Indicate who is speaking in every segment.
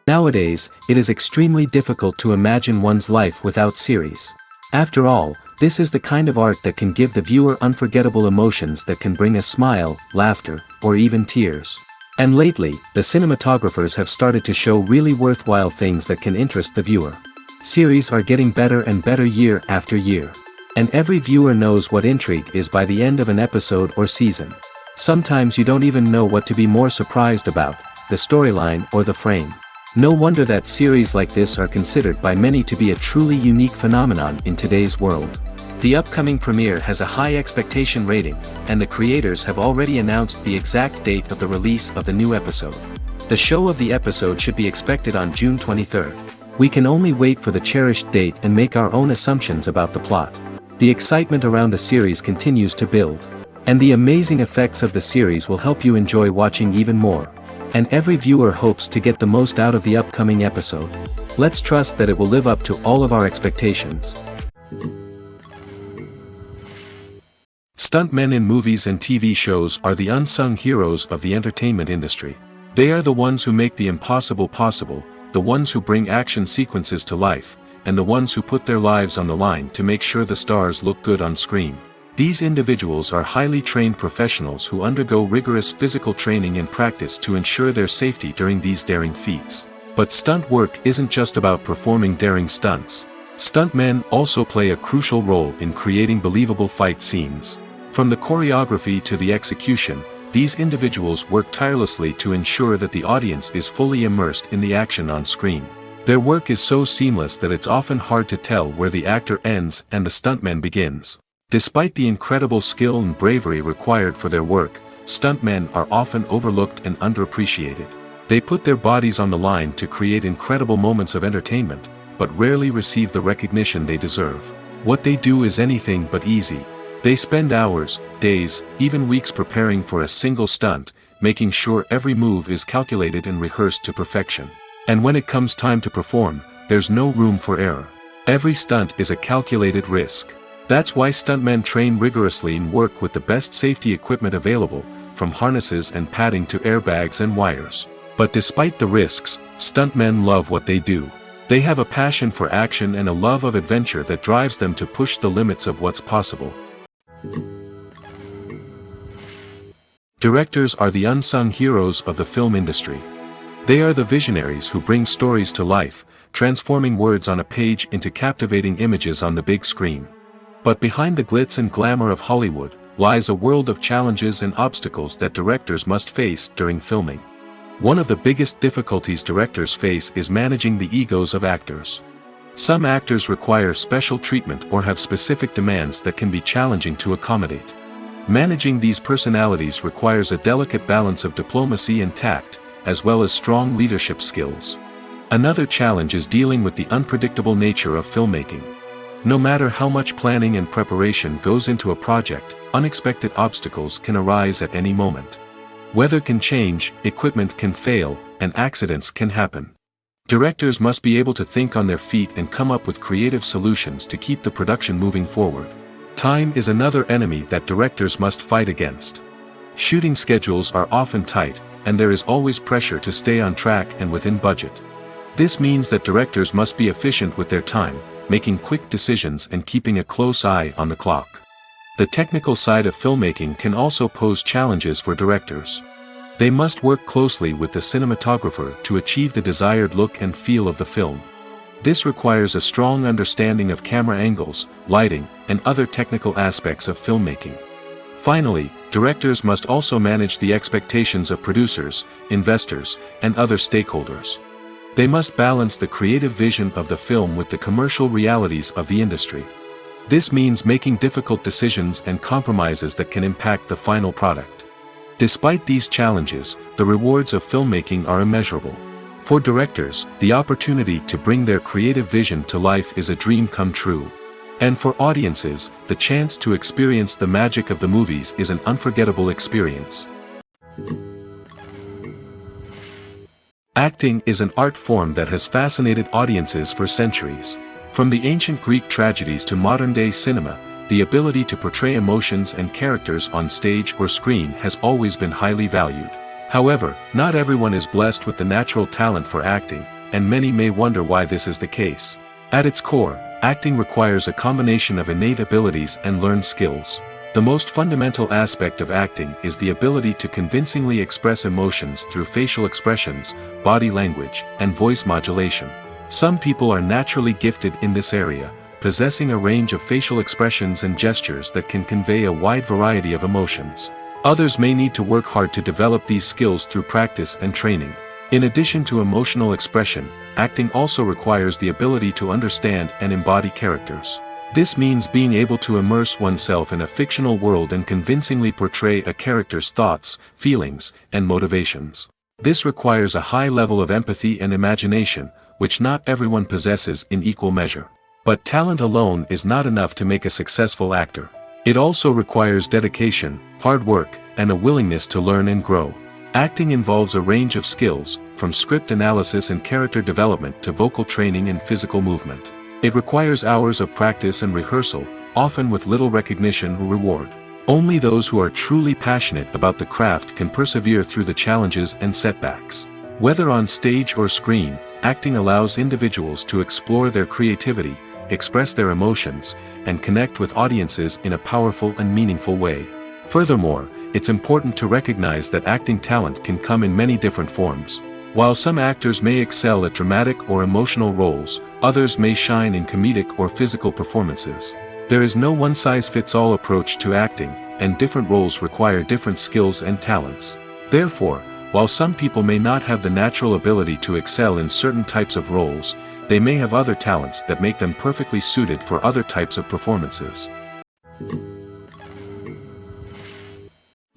Speaker 1: Nowadays, it is extremely difficult to imagine one's life without series. After all, this is the kind of art that can give the viewer unforgettable emotions that can bring a smile, laughter, or even tears. And lately, the cinematographers have started to show really worthwhile things that can interest the viewer. Series are getting better and better year after year. And every viewer knows what intrigue is by the end of an episode or season. Sometimes you don't even know what to be more surprised about, the storyline or the frame. No wonder that series like this are considered by many to be a truly unique phenomenon in today's world. The upcoming premiere has a high expectation rating, and the creators have already announced the exact date of the release of the new episode. The show of the episode should be expected on June 23rd. We can only wait for the cherished date and make our own assumptions about the plot. The excitement around the series continues to build. And the amazing effects of the series will help you enjoy watching even more. And every viewer hopes to get the most out of the upcoming episode. Let's trust that it will live up to all of our expectations. Stuntmen in movies and TV shows are the unsung heroes of the entertainment industry. They are the ones who make the impossible possible, the ones who bring action sequences to life, and the ones who put their lives on the line to make sure the stars look good on screen. These individuals are highly trained professionals who undergo rigorous physical training and practice to ensure their safety during these daring feats. But stunt work isn't just about performing daring stunts. Stuntmen also play a crucial role in creating believable fight scenes. From the choreography to the execution, these individuals work tirelessly to ensure that the audience is fully immersed in the action on screen. Their work is so seamless that it's often hard to tell where the actor ends and the stuntman begins. Despite the incredible skill and bravery required for their work, stuntmen are often overlooked and underappreciated. They put their bodies on the line to create incredible moments of entertainment, but rarely receive the recognition they deserve. What they do is anything but easy. They spend hours, days, even weeks preparing for a single stunt, making sure every move is calculated and rehearsed to perfection. And when it comes time to perform, there's no room for error. Every stunt is a calculated risk. That's why stuntmen train rigorously and work with the best safety equipment available, from harnesses and padding to airbags and wires. But despite the risks, stuntmen love what they do. They have a passion for action and a love of adventure that drives them to push the limits of what's possible. Directors are the unsung heroes of the film industry. They are the visionaries who bring stories to life, transforming words on a page into captivating images on the big screen. But behind the glitz and glamour of Hollywood, lies a world of challenges and obstacles that directors must face during filming. One of the biggest difficulties directors face is managing the egos of actors. Some actors require special treatment or have specific demands that can be challenging to accommodate. Managing these personalities requires a delicate balance of diplomacy and tact, as well as strong leadership skills. Another challenge is dealing with the unpredictable nature of filmmaking. No matter how much planning and preparation goes into a project, unexpected obstacles can arise at any moment. Weather can change, equipment can fail, and accidents can happen. Directors must be able to think on their feet and come up with creative solutions to keep the production moving forward. Time is another enemy that directors must fight against. Shooting schedules are often tight, and there is always pressure to stay on track and within budget. This means that directors must be efficient with their time, making quick decisions and keeping a close eye on the clock. The technical side of filmmaking can also pose challenges for directors. They must work closely with the cinematographer to achieve the desired look and feel of the film. This requires a strong understanding of camera angles, lighting, and other technical aspects of filmmaking. Finally, directors must also manage the expectations of producers, investors, and other stakeholders. They must balance the creative vision of the film with the commercial realities of the industry. This means making difficult decisions and compromises that can impact the final product. Despite these challenges, the rewards of filmmaking are immeasurable. For directors, the opportunity to bring their creative vision to life is a dream come true. And for audiences, the chance to experience the magic of the movies is an unforgettable experience. Acting is an art form that has fascinated audiences for centuries. From the ancient Greek tragedies to modern-day cinema, the ability to portray emotions and characters on stage or screen has always been highly valued. However, not everyone is blessed with the natural talent for acting, and many may wonder why this is the case. At its core, acting requires a combination of innate abilities and learned skills. The most fundamental aspect of acting is the ability to convincingly express emotions through facial expressions, body language, and voice modulation. Some people are naturally gifted in this area, possessing a range of facial expressions and gestures that can convey a wide variety of emotions. Others may need to work hard to develop these skills through practice and training. In addition to emotional expression, acting also requires the ability to understand and embody characters. This means being able to immerse oneself in a fictional world and convincingly portray a character's thoughts, feelings, and motivations. This requires a high level of empathy and imagination, which not everyone possesses in equal measure. But talent alone is not enough to make a successful actor. It also requires dedication, hard work, and a willingness to learn and grow. Acting involves a range of skills, from script analysis and character development to vocal training and physical movement. It requires hours of practice and rehearsal, often with little recognition or reward. Only those who are truly passionate about the craft can persevere through the challenges and setbacks. Whether on stage or screen, acting allows individuals to explore their creativity, express their emotions, and connect with audiences in a powerful and meaningful way. Furthermore, it's important to recognize that acting talent can come in many different forms. While some actors may excel at dramatic or emotional roles, others may shine in comedic or physical performances. There is no one-size-fits-all approach to acting, and different roles require different skills and talents. Therefore, while some people may not have the natural ability to excel in certain types of roles, they may have other talents that make them perfectly suited for other types of performances.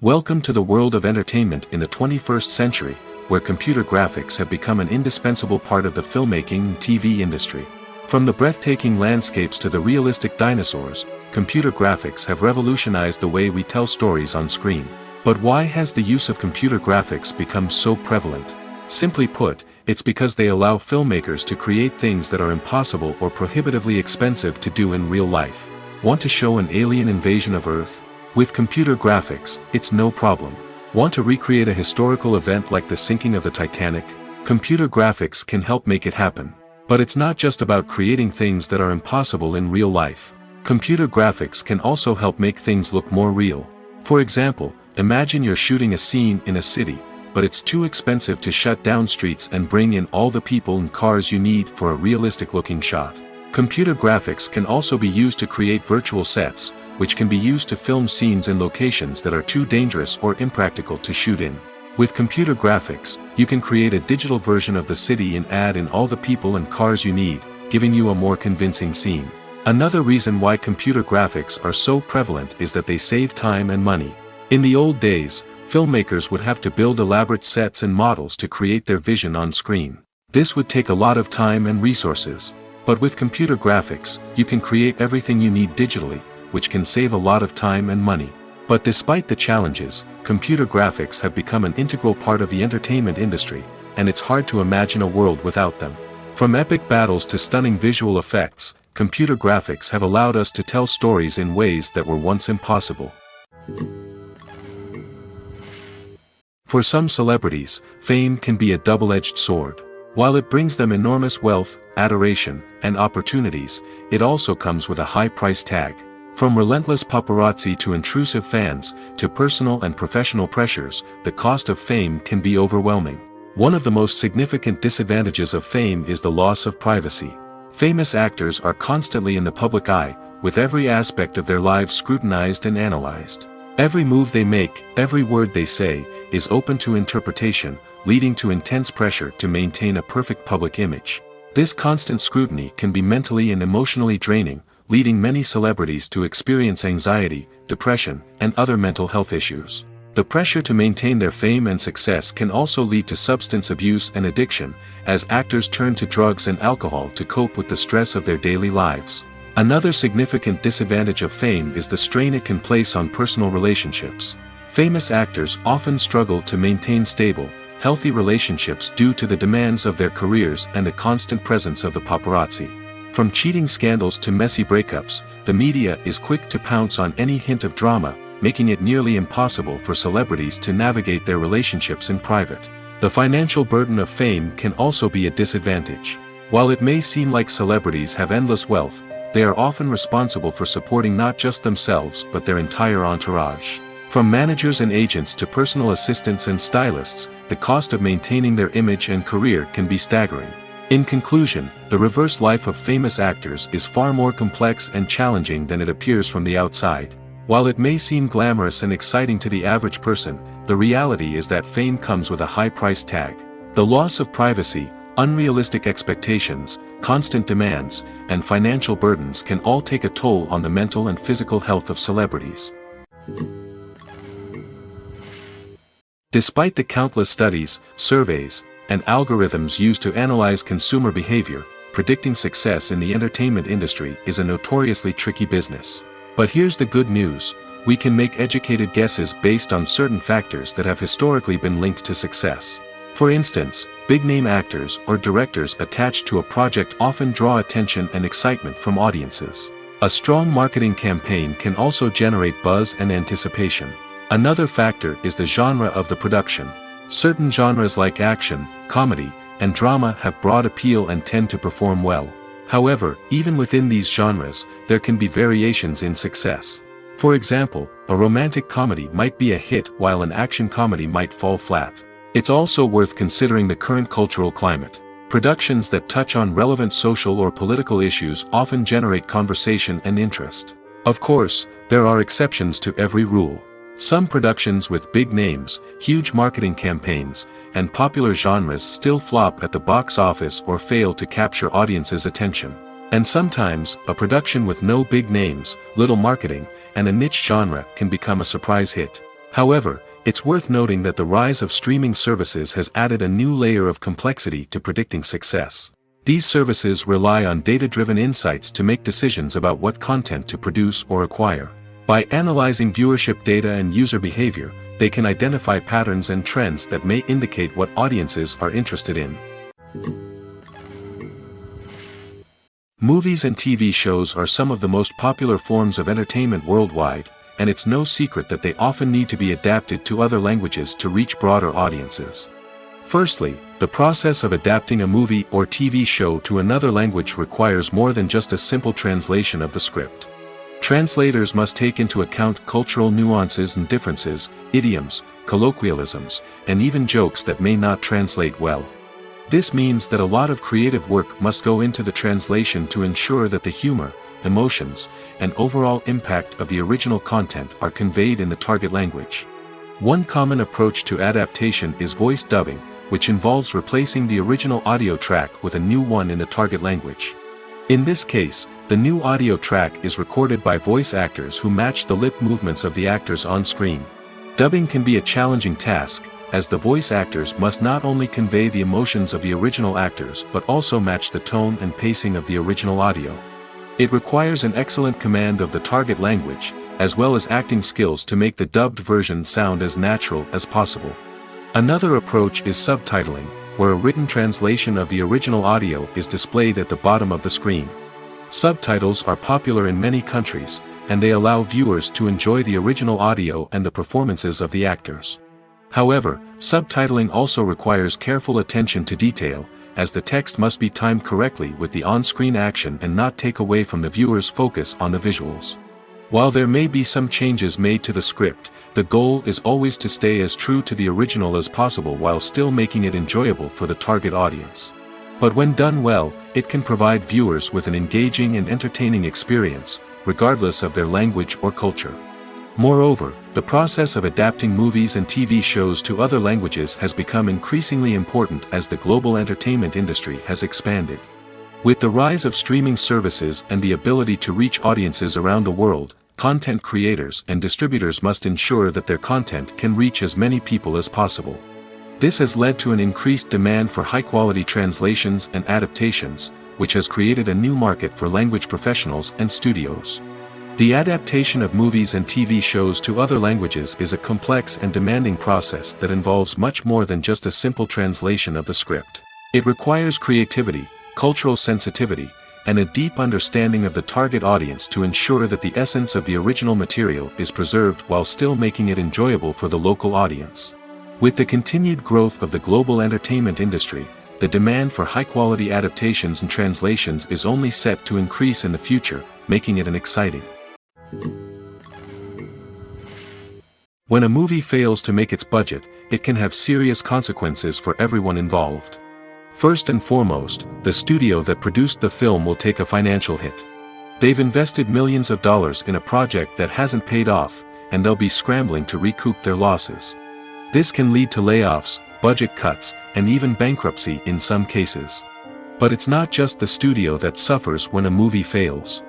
Speaker 1: Welcome to the world of entertainment in the 21st century, where computer graphics have become an indispensable part of the filmmaking and TV industry. From the breathtaking landscapes to the realistic dinosaurs, computer graphics have revolutionized the way we tell stories on screen. But why has the use of computer graphics become so prevalent? Simply put, it's because they allow filmmakers to create things that are impossible or prohibitively expensive to do in real life. Want to show an alien invasion of Earth? With computer graphics, it's no problem. Want to recreate a historical event like the sinking of the Titanic? Computer graphics can help make it happen. But it's not just about creating things that are impossible in real life. Computer graphics can also help make things look more real. For example, imagine you're shooting a scene in a city, but it's too expensive to shut down streets and bring in all the people and cars you need for a realistic-looking shot. Computer graphics can also be used to create virtual sets, which can be used to film scenes in locations that are too dangerous or impractical to shoot in. With computer graphics, you can create a digital version of the city and add in all the people and cars you need, giving you a more convincing scene. Another reason why computer graphics are so prevalent is that they save time and money. In the old days, filmmakers would have to build elaborate sets and models to create their vision on screen. This would take a lot of time and resources. But with computer graphics, you can create everything you need digitally, which can save a lot of time and money. But despite the challenges, computer graphics have become an integral part of the entertainment industry, and it's hard to imagine a world without them. From epic battles to stunning visual effects, computer graphics have allowed us to tell stories in ways that were once impossible. For some celebrities, fame can be a double-edged sword. While it brings them enormous wealth, adoration, and opportunities, it also comes with a high price tag. From relentless paparazzi to intrusive fans, to personal and professional pressures, the cost of fame can be overwhelming. One of the most significant disadvantages of fame is the loss of privacy. Famous actors are constantly in the public eye, with every aspect of their lives scrutinized and analyzed. Every move they make, every word they say, is open to interpretation, leading to intense pressure to maintain a perfect public image. This constant scrutiny can be mentally and emotionally draining, leading many celebrities to experience anxiety, depression, and other mental health issues. The pressure to maintain their fame and success can also lead to substance abuse and addiction, as actors turn to drugs and alcohol to cope with the stress of their daily lives. Another significant disadvantage of fame is the strain it can place on personal relationships. Famous actors often struggle to maintain stable, healthy relationships due to the demands of their careers and the constant presence of the paparazzi. From cheating scandals to messy breakups, the media is quick to pounce on any hint of drama, making it nearly impossible for celebrities to navigate their relationships in private. The financial burden of fame can also be a disadvantage. While it may seem like celebrities have endless wealth, they are often responsible for supporting not just themselves but their entire entourage. From managers and agents to personal assistants and stylists, the cost of maintaining their image and career can be staggering. In conclusion, the reverse life of famous actors is far more complex and challenging than it appears from the outside. While it may seem glamorous and exciting to the average person, the reality is that fame comes with a high price tag. The loss of privacy, unrealistic expectations, constant demands, and financial burdens can all take a toll on the mental and physical health of celebrities. Despite the countless studies, surveys, and algorithms used to analyze consumer behavior, predicting success in the entertainment industry is a notoriously tricky business. But here's the good news: we can make educated guesses based on certain factors that have historically been linked to success. For instance, big-name actors or directors attached to a project often draw attention and excitement from audiences. A strong marketing campaign can also generate buzz and anticipation. Another factor is the genre of the production. Certain genres like action, comedy, and drama have broad appeal and tend to perform well. However, even within these genres, there can be variations in success. For example, a romantic comedy might be a hit while an action comedy might fall flat. It's also worth considering the current cultural climate. Productions that touch on relevant social or political issues often generate conversation and interest. Of course, there are exceptions to every rule. Some productions with big names, huge marketing campaigns, and popular genres still flop at the box office or fail to capture audiences' attention. And sometimes, a production with no big names, little marketing, and a niche genre can become a surprise hit. However, it's worth noting that the rise of streaming services has added a new layer of complexity to predicting success. These services rely on data-driven insights to make decisions about what content to produce or acquire. By analyzing viewership data and user behavior, they can identify patterns and trends that may indicate what audiences are interested in. Movies and TV shows are some of the most popular forms of entertainment worldwide, and it's no secret that they often need to be adapted to other languages to reach broader audiences. Firstly, the process of adapting a movie or TV show to another language requires more than just a simple translation of the script. Translators must take into account cultural nuances and differences, idioms, colloquialisms, and even jokes that may not translate well. This means that a lot of creative work must go into the translation to ensure that the humor, emotions, and overall impact of the original content are conveyed in the target language. One common approach to adaptation is voice dubbing, which involves replacing the original audio track with a new one in the target language. In this case, the new audio track is recorded by voice actors who match the lip movements of the actors on screen. Dubbing can be a challenging task, as the voice actors must not only convey the emotions of the original actors but also match the tone and pacing of the original audio. It requires an excellent command of the target language, as well as acting skills to make the dubbed version sound as natural as possible. Another approach is subtitling, where a written translation of the original audio is displayed at the bottom of the screen. Subtitles are popular in many countries, and they allow viewers to enjoy the original audio and the performances of the actors. However, subtitling also requires careful attention to detail, as the text must be timed correctly with the on-screen action and not take away from the viewer's focus on the visuals. While there may be some changes made to the script, the goal is always to stay as true to the original as possible while still making it enjoyable for the target audience. But when done well, it can provide viewers with an engaging and entertaining experience, regardless of their language or culture. Moreover, the process of adapting movies and TV shows to other languages has become increasingly important as the global entertainment industry has expanded. With the rise of streaming services and the ability to reach audiences around the world, content creators and distributors must ensure that their content can reach as many people as possible. This has led to an increased demand for high-quality translations and adaptations, which has created a new market for language professionals and studios. The adaptation of movies and TV shows to other languages is a complex and demanding process that involves much more than just a simple translation of the script. It requires creativity, cultural sensitivity, and a deep understanding of the target audience to ensure that the essence of the original material is preserved while still making it enjoyable for the local audience. With the continued growth of the global entertainment industry, the demand for high-quality adaptations and translations is only set to increase in the future, making it an exciting. When a movie fails to make its budget, it can have serious consequences for everyone involved. First and foremost, the studio that produced the film will take a financial hit. They've invested millions of dollars in a project that hasn't paid off, and they'll be scrambling to recoup their losses. This can lead to layoffs, budget cuts, and even bankruptcy in some cases. But it's not just the studio that suffers when a movie fails.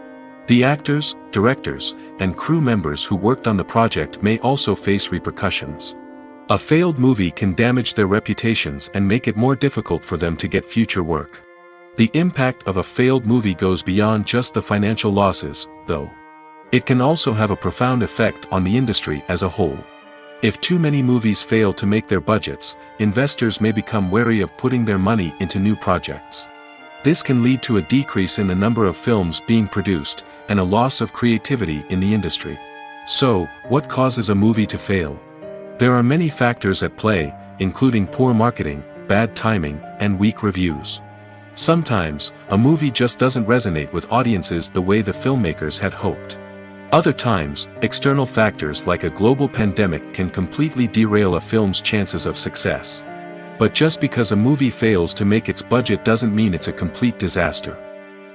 Speaker 1: The actors, directors, and crew members who worked on the project may also face repercussions. A failed movie can damage their reputations and make it more difficult for them to get future work. The impact of a failed movie goes beyond just the financial losses, though. It can also have a profound effect on the industry as a whole. If too many movies fail to make their budgets, investors may become wary of putting their money into new projects. This can lead to a decrease in the number of films being produced, and a loss of creativity in the industry. So, what causes a movie to fail? There are many factors at play, including poor marketing, bad timing, and weak reviews. Sometimes, a movie just doesn't resonate with audiences the way the filmmakers had hoped. Other times, external factors like a global pandemic can completely derail a film's chances of success. But just because a movie fails to make its budget doesn't mean it's a complete disaster.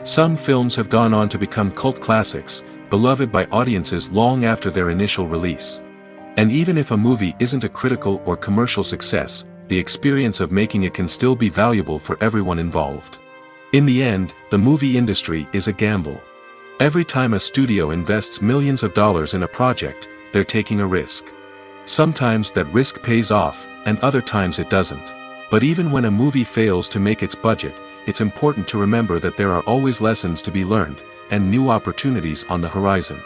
Speaker 1: Some films have gone on to become cult classics, beloved by audiences long after their initial release. And even if a movie isn't a critical or commercial success, the experience of making it can still be valuable for everyone involved. In the end, the movie industry is a gamble. Every time a studio invests millions of dollars in a project, they're taking a risk. Sometimes that risk pays off, and other times it doesn't. But even when a movie fails to make its budget, it's important to remember that there are always lessons to be learned, and new opportunities on the horizon.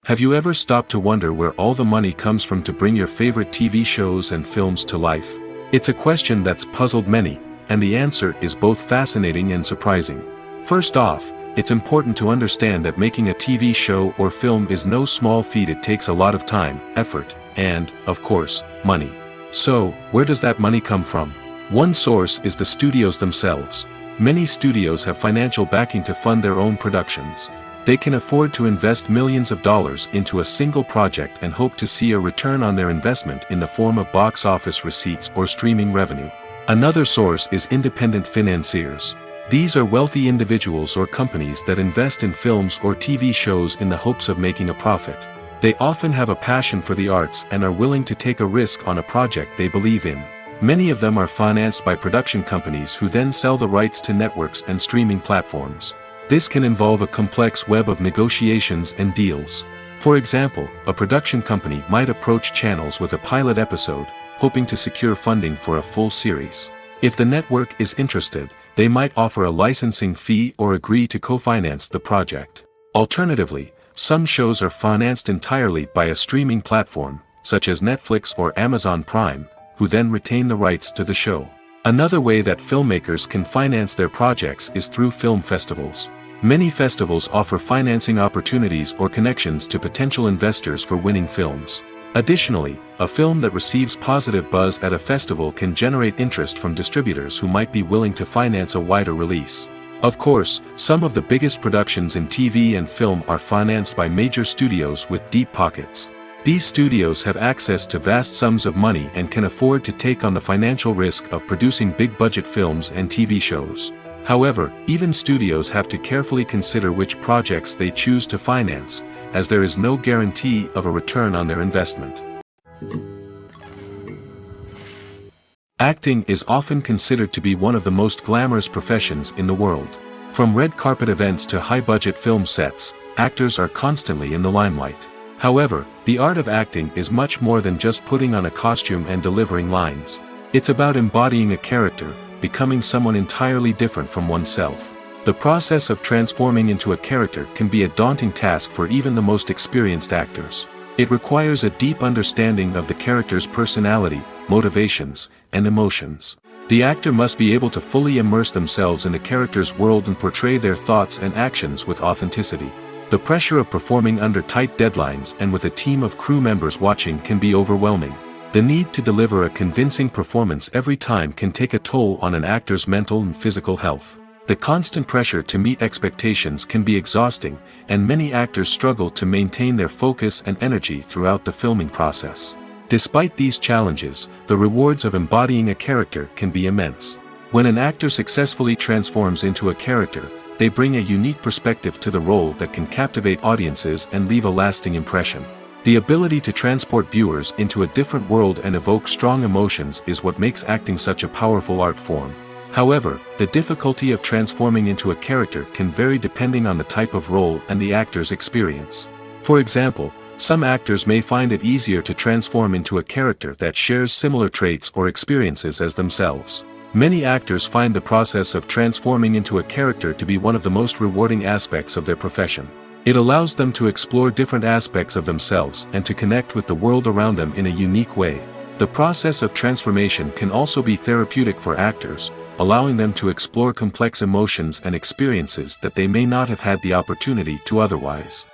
Speaker 1: Have you ever stopped to wonder where all the money comes from to bring your favorite TV shows and films to life? It's a question that's puzzled many, and the answer is both fascinating and surprising. First off, it's important to understand that making a TV show or film is no small feat. It takes a lot of time, effort, and, of course, money. So, where does that money come from? One source is the studios themselves. Many studios have financial backing to fund their own productions. They can afford to invest millions of dollars into a single project and hope to see a return on their investment in the form of box office receipts or streaming revenue. Another source is independent financiers. These are wealthy individuals or companies that invest in films or TV shows in the hopes of making a profit. They often have a passion for the arts and are willing to take a risk on a project they believe in. Many of them are financed by production companies who then sell the rights to networks and streaming platforms. This can involve a complex web of negotiations and deals. For example, a production company might approach channels with a pilot episode, hoping to secure funding for a full series. If the network is interested, they might offer a licensing fee or agree to co-finance the project. Alternatively, some shows are financed entirely by a streaming platform, such as Netflix or Amazon Prime, who then retain the rights to the show. Another way that filmmakers can finance their projects is through film festivals. Many festivals offer financing opportunities or connections to potential investors for winning films. Additionally, a film that receives positive buzz at a festival can generate interest from distributors who might be willing to finance a wider release. Of course, some of the biggest productions in TV and film are financed by major studios with deep pockets. These studios have access to vast sums of money and can afford to take on the financial risk of producing big-budget films and TV shows. However, even studios have to carefully consider which projects they choose to finance, as there is no guarantee of a return on their investment. Acting is often considered to be one of the most glamorous professions in the world. From red carpet events to high-budget film sets, actors are constantly in the limelight. However, the art of acting is much more than just putting on a costume and delivering lines. It's about embodying a character, becoming someone entirely different from oneself. The process of transforming into a character can be a daunting task for even the most experienced actors. It requires a deep understanding of the character's personality, motivations, and emotions. The actor must be able to fully immerse themselves in the character's world and portray their thoughts and actions with authenticity. The pressure of performing under tight deadlines and with a team of crew members watching can be overwhelming. The need to deliver a convincing performance every time can take a toll on an actor's mental and physical health. The constant pressure to meet expectations can be exhausting, and many actors struggle to maintain their focus and energy throughout the filming process. Despite these challenges, the rewards of embodying a character can be immense. When an actor successfully transforms into a character, they bring a unique perspective to the role that can captivate audiences and leave a lasting impression. The ability to transport viewers into a different world and evoke strong emotions is what makes acting such a powerful art form. However, the difficulty of transforming into a character can vary depending on the type of role and the actor's experience. For example, some actors may find it easier to transform into a character that shares similar traits or experiences as themselves. Many actors find the process of transforming into a character to be one of the most rewarding aspects of their profession. It allows them to explore different aspects of themselves and to connect with the world around them in a unique way. The process of transformation can also be therapeutic for actors, allowing them to explore complex emotions and experiences that they may not have had the opportunity to otherwise.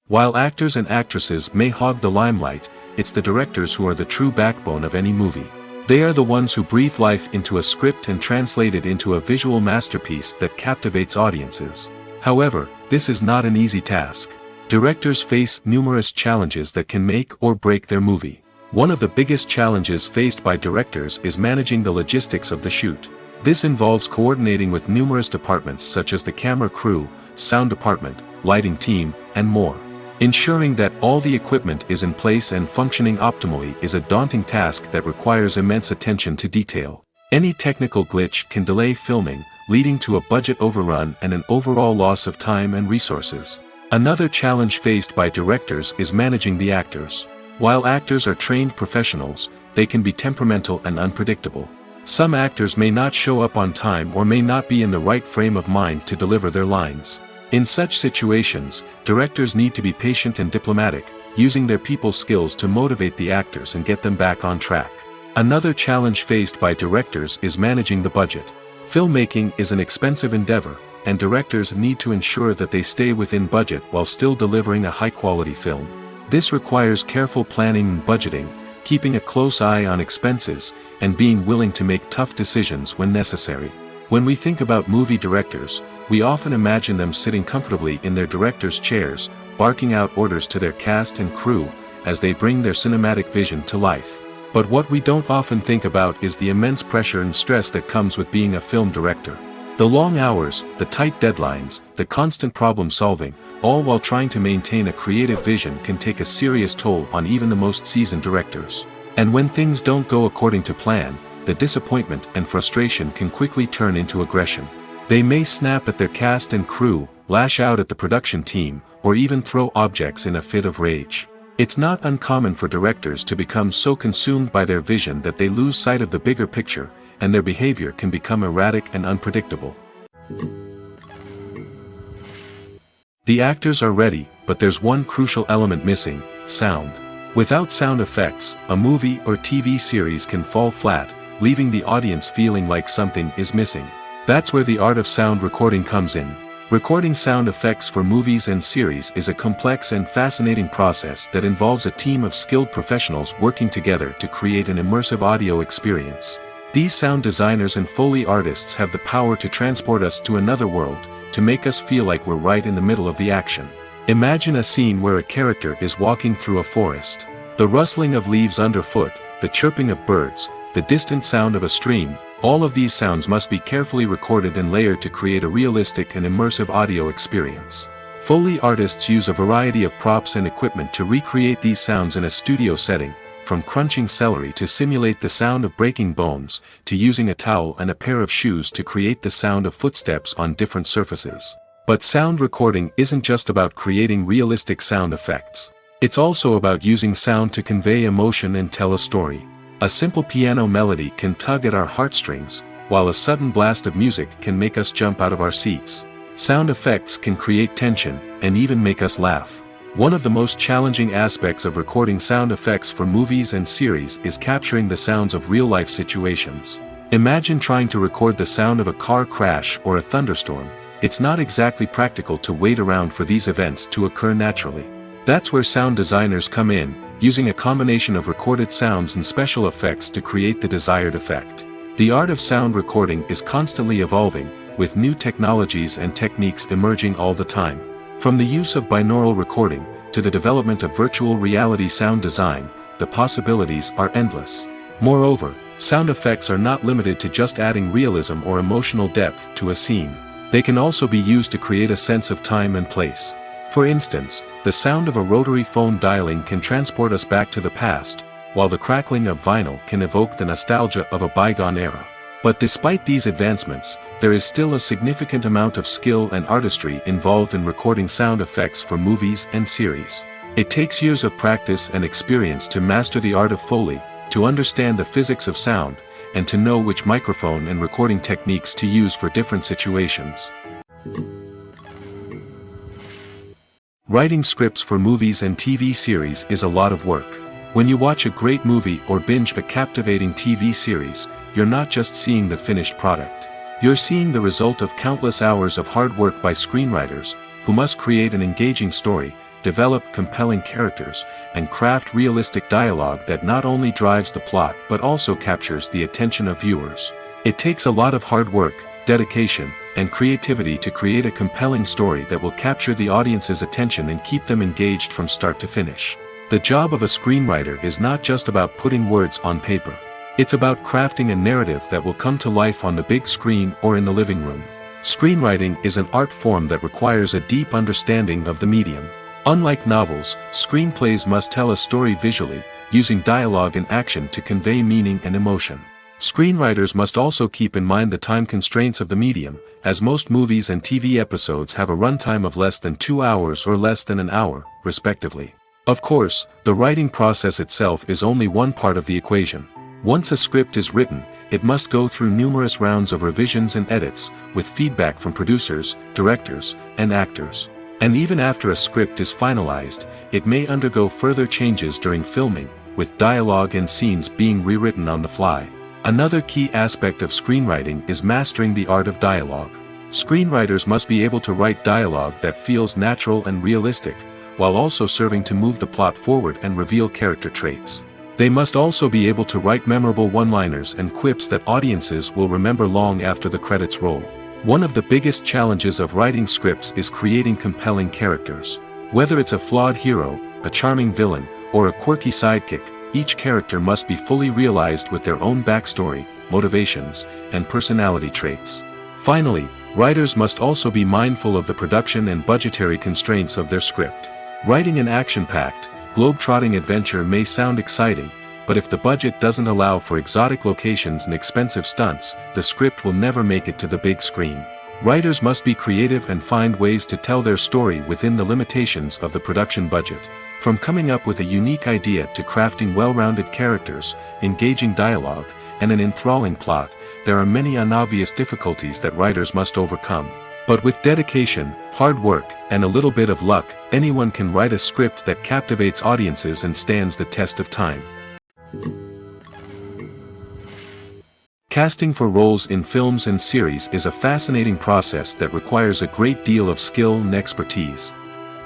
Speaker 1: While actors and actresses may hog the limelight, it's the directors who are the true backbone of any movie. They are the ones who breathe life into a script and translate it into a visual masterpiece that captivates audiences. However, this is not an easy task. Directors face numerous challenges that can make or break their movie. One of the biggest challenges faced by directors is managing the logistics of the shoot. This involves coordinating with numerous departments such as the camera crew, sound department, lighting team, and more. Ensuring that all the equipment is in place and functioning optimally is a daunting task that requires immense attention to detail. Any technical glitch can delay filming, leading to a budget overrun and an overall loss of time and resources. Another challenge faced by directors is managing the actors. While actors are trained professionals, they can be temperamental and unpredictable. Some actors may not show up on time or may not be in the right frame of mind to deliver their lines. In such situations, directors need to be patient and diplomatic, using their people skills to motivate the actors and get them back on track. Another challenge faced by directors is managing the budget. Filmmaking is an expensive endeavor, and directors need to ensure that they stay within budget while still delivering a high-quality film. This requires careful planning and budgeting, keeping a close eye on expenses, and being willing to make tough decisions when necessary. When we think about movie directors, we often imagine them sitting comfortably in their director's chairs, barking out orders to their cast and crew, as they bring their cinematic vision to life. But what we don't often think about is the immense pressure and stress that comes with being a film director. The long hours, the tight deadlines, the constant problem solving, all while trying to maintain a creative vision can take a serious toll on even the most seasoned directors. And when things don't go according to plan, the disappointment and frustration can quickly turn into aggression. They may snap at their cast and crew, lash out at the production team, or even throw objects in a fit of rage. It's not uncommon for directors to become so consumed by their vision that they lose sight of the bigger picture, and their behavior can become erratic and unpredictable. The actors are ready, but there's one crucial element missing: sound. Without sound effects, a movie or TV series can fall flat, leaving the audience feeling like something is missing. That's where the art of sound recording comes in. Recording sound effects for movies and series is a complex and fascinating process that involves a team of skilled professionals working together to create an immersive audio experience. These sound designers and Foley artists have the power to transport us to another world, to make us feel like we're right in the middle of the action. Imagine a scene where a character is walking through a forest. The rustling of leaves underfoot, the chirping of birds, the distant sound of a stream, all of these sounds must be carefully recorded and layered to create a realistic and immersive audio experience. Foley artists use a variety of props and equipment to recreate these sounds in a studio setting, from crunching celery to simulate the sound of breaking bones, to using a towel and a pair of shoes to create the sound of footsteps on different surfaces. But sound recording isn't just about creating realistic sound effects. It's also about using sound to convey emotion and tell a story. A simple piano melody can tug at our heartstrings, while a sudden blast of music can make us jump out of our seats. Sound effects can create tension, and even make us laugh. One of the most challenging aspects of recording sound effects for movies and series is capturing the sounds of real-life situations. Imagine trying to record the sound of a car crash or a thunderstorm. It's not exactly practical to wait around for these events to occur naturally. That's where sound designers come in, using a combination of recorded sounds and special effects to create the desired effect. The art of sound recording is constantly evolving, with new technologies and techniques emerging all the time. From the use of binaural recording, to the development of virtual reality sound design, the possibilities are endless. Moreover, sound effects are not limited to just adding realism or emotional depth to a scene. They can also be used to create a sense of time and place. For instance, the sound of a rotary phone dialing can transport us back to the past, while the crackling of vinyl can evoke the nostalgia of a bygone era. But despite these advancements, there is still a significant amount of skill and artistry involved in recording sound effects for movies and series. It takes years of practice and experience to master the art of Foley, to understand the physics of sound, and to know which microphone and recording techniques to use for different situations. Writing scripts for movies and TV series is a lot of work. When you watch a great movie or binge a captivating TV series, you're not just seeing the finished product. You're seeing the result of countless hours of hard work by screenwriters, who must create an engaging story, develop compelling characters, and craft realistic dialogue that not only drives the plot but also captures the attention of viewers. It takes a lot of hard work, dedication, and creativity to create a compelling story that will capture the audience's attention and keep them engaged from start to finish. The job of a screenwriter is not just about putting words on paper. It's about crafting a narrative that will come to life on the big screen or in the living room. Screenwriting is an art form that requires a deep understanding of the medium. Unlike novels, screenplays must tell a story visually, using dialogue and action to convey meaning and emotion. Screenwriters must also keep in mind the time constraints of the medium, as most movies and TV episodes have a runtime of less than 2 hours or less than an hour, respectively. Of course, the writing process itself is only one part of the equation. Once a script is written, it must go through numerous rounds of revisions and edits, with feedback from producers, directors, and actors. And even after a script is finalized, it may undergo further changes during filming, with dialogue and scenes being rewritten on the fly. Another key aspect of screenwriting is mastering the art of dialogue. Screenwriters must be able to write dialogue that feels natural and realistic, while also serving to move the plot forward and reveal character traits. They must also be able to write memorable one-liners and quips that audiences will remember long after the credits roll. One of the biggest challenges of writing scripts is creating compelling characters. Whether it's a flawed hero, a charming villain, or a quirky sidekick, each character must be fully realized with their own backstory, motivations, and personality traits. Finally, writers must also be mindful of the production and budgetary constraints of their script. Writing an action-packed, globe-trotting adventure may sound exciting, but if the budget doesn't allow for exotic locations and expensive stunts, the script will never make it to the big screen. Writers must be creative and find ways to tell their story within the limitations of the production budget. From coming up with a unique idea to crafting well-rounded characters, engaging dialogue, and an enthralling plot, there are many unobvious difficulties that writers must overcome. But with dedication, hard work, and a little bit of luck, anyone can write a script that captivates audiences and stands the test of time. Casting for roles in films and series is a fascinating process that requires a great deal of skill and expertise.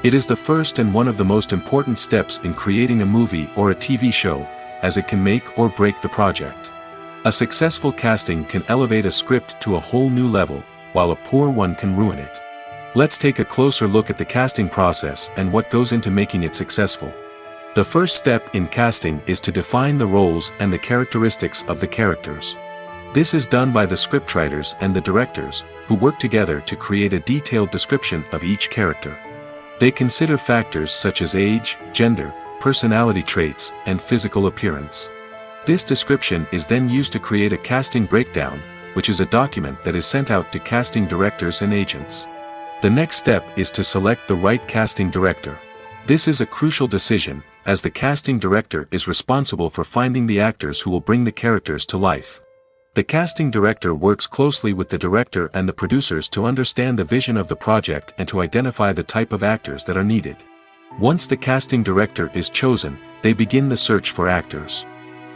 Speaker 1: It is the first and one of the most important steps in creating a movie or a TV show, as it can make or break the project. A successful casting can elevate a script to a whole new level, while a poor one can ruin it. Let's take a closer look at the casting process and what goes into making it successful. The first step in casting is to define the roles and the characteristics of the characters. This is done by the scriptwriters and the directors, who work together to create a detailed description of each character. They consider factors such as age, gender, personality traits, and physical appearance. This description is then used to create a casting breakdown, which is a document that is sent out to casting directors and agents. The next step is to select the right casting director. This is a crucial decision, as the casting director is responsible for finding the actors who will bring the characters to life. The casting director works closely with the director and the producers to understand the vision of the project and to identify the type of actors that are needed. Once the casting director is chosen, they begin the search for actors.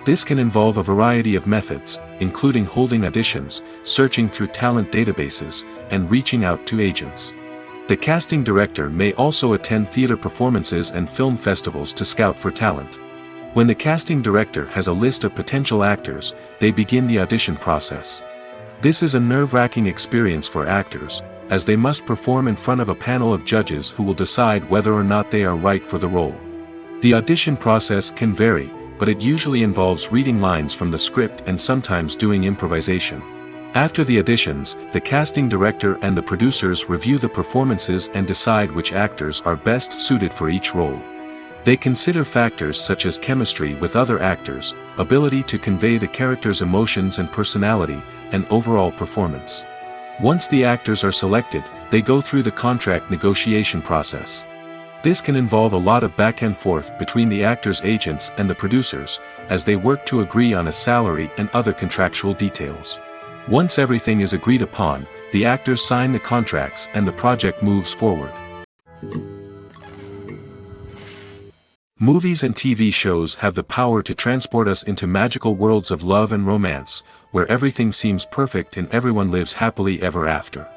Speaker 1: This can involve a variety of methods, including holding auditions, searching through talent databases, and reaching out to agents. The casting director may also attend theater performances and film festivals to scout for talent. When the casting director has a list of potential actors, they begin the audition process. This is a nerve-wracking experience for actors, as they must perform in front of a panel of judges who will decide whether or not they are right for the role. The audition process can vary, but it usually involves reading lines from the script and sometimes doing improvisation. After the auditions, the casting director and the producers review the performances and decide which actors are best suited for each role. They consider factors such as chemistry with other actors, ability to convey the character's emotions and personality, and overall performance. Once the actors are selected, they go through the contract negotiation process. This can involve a lot of back and forth between the actors' agents and the producers, as they work to agree on a salary and other contractual details. Once everything is agreed upon, the actors sign the contracts and the project moves forward. Movies and TV shows have the power to transport us into magical worlds of love and romance, where everything seems perfect and everyone lives happily ever after.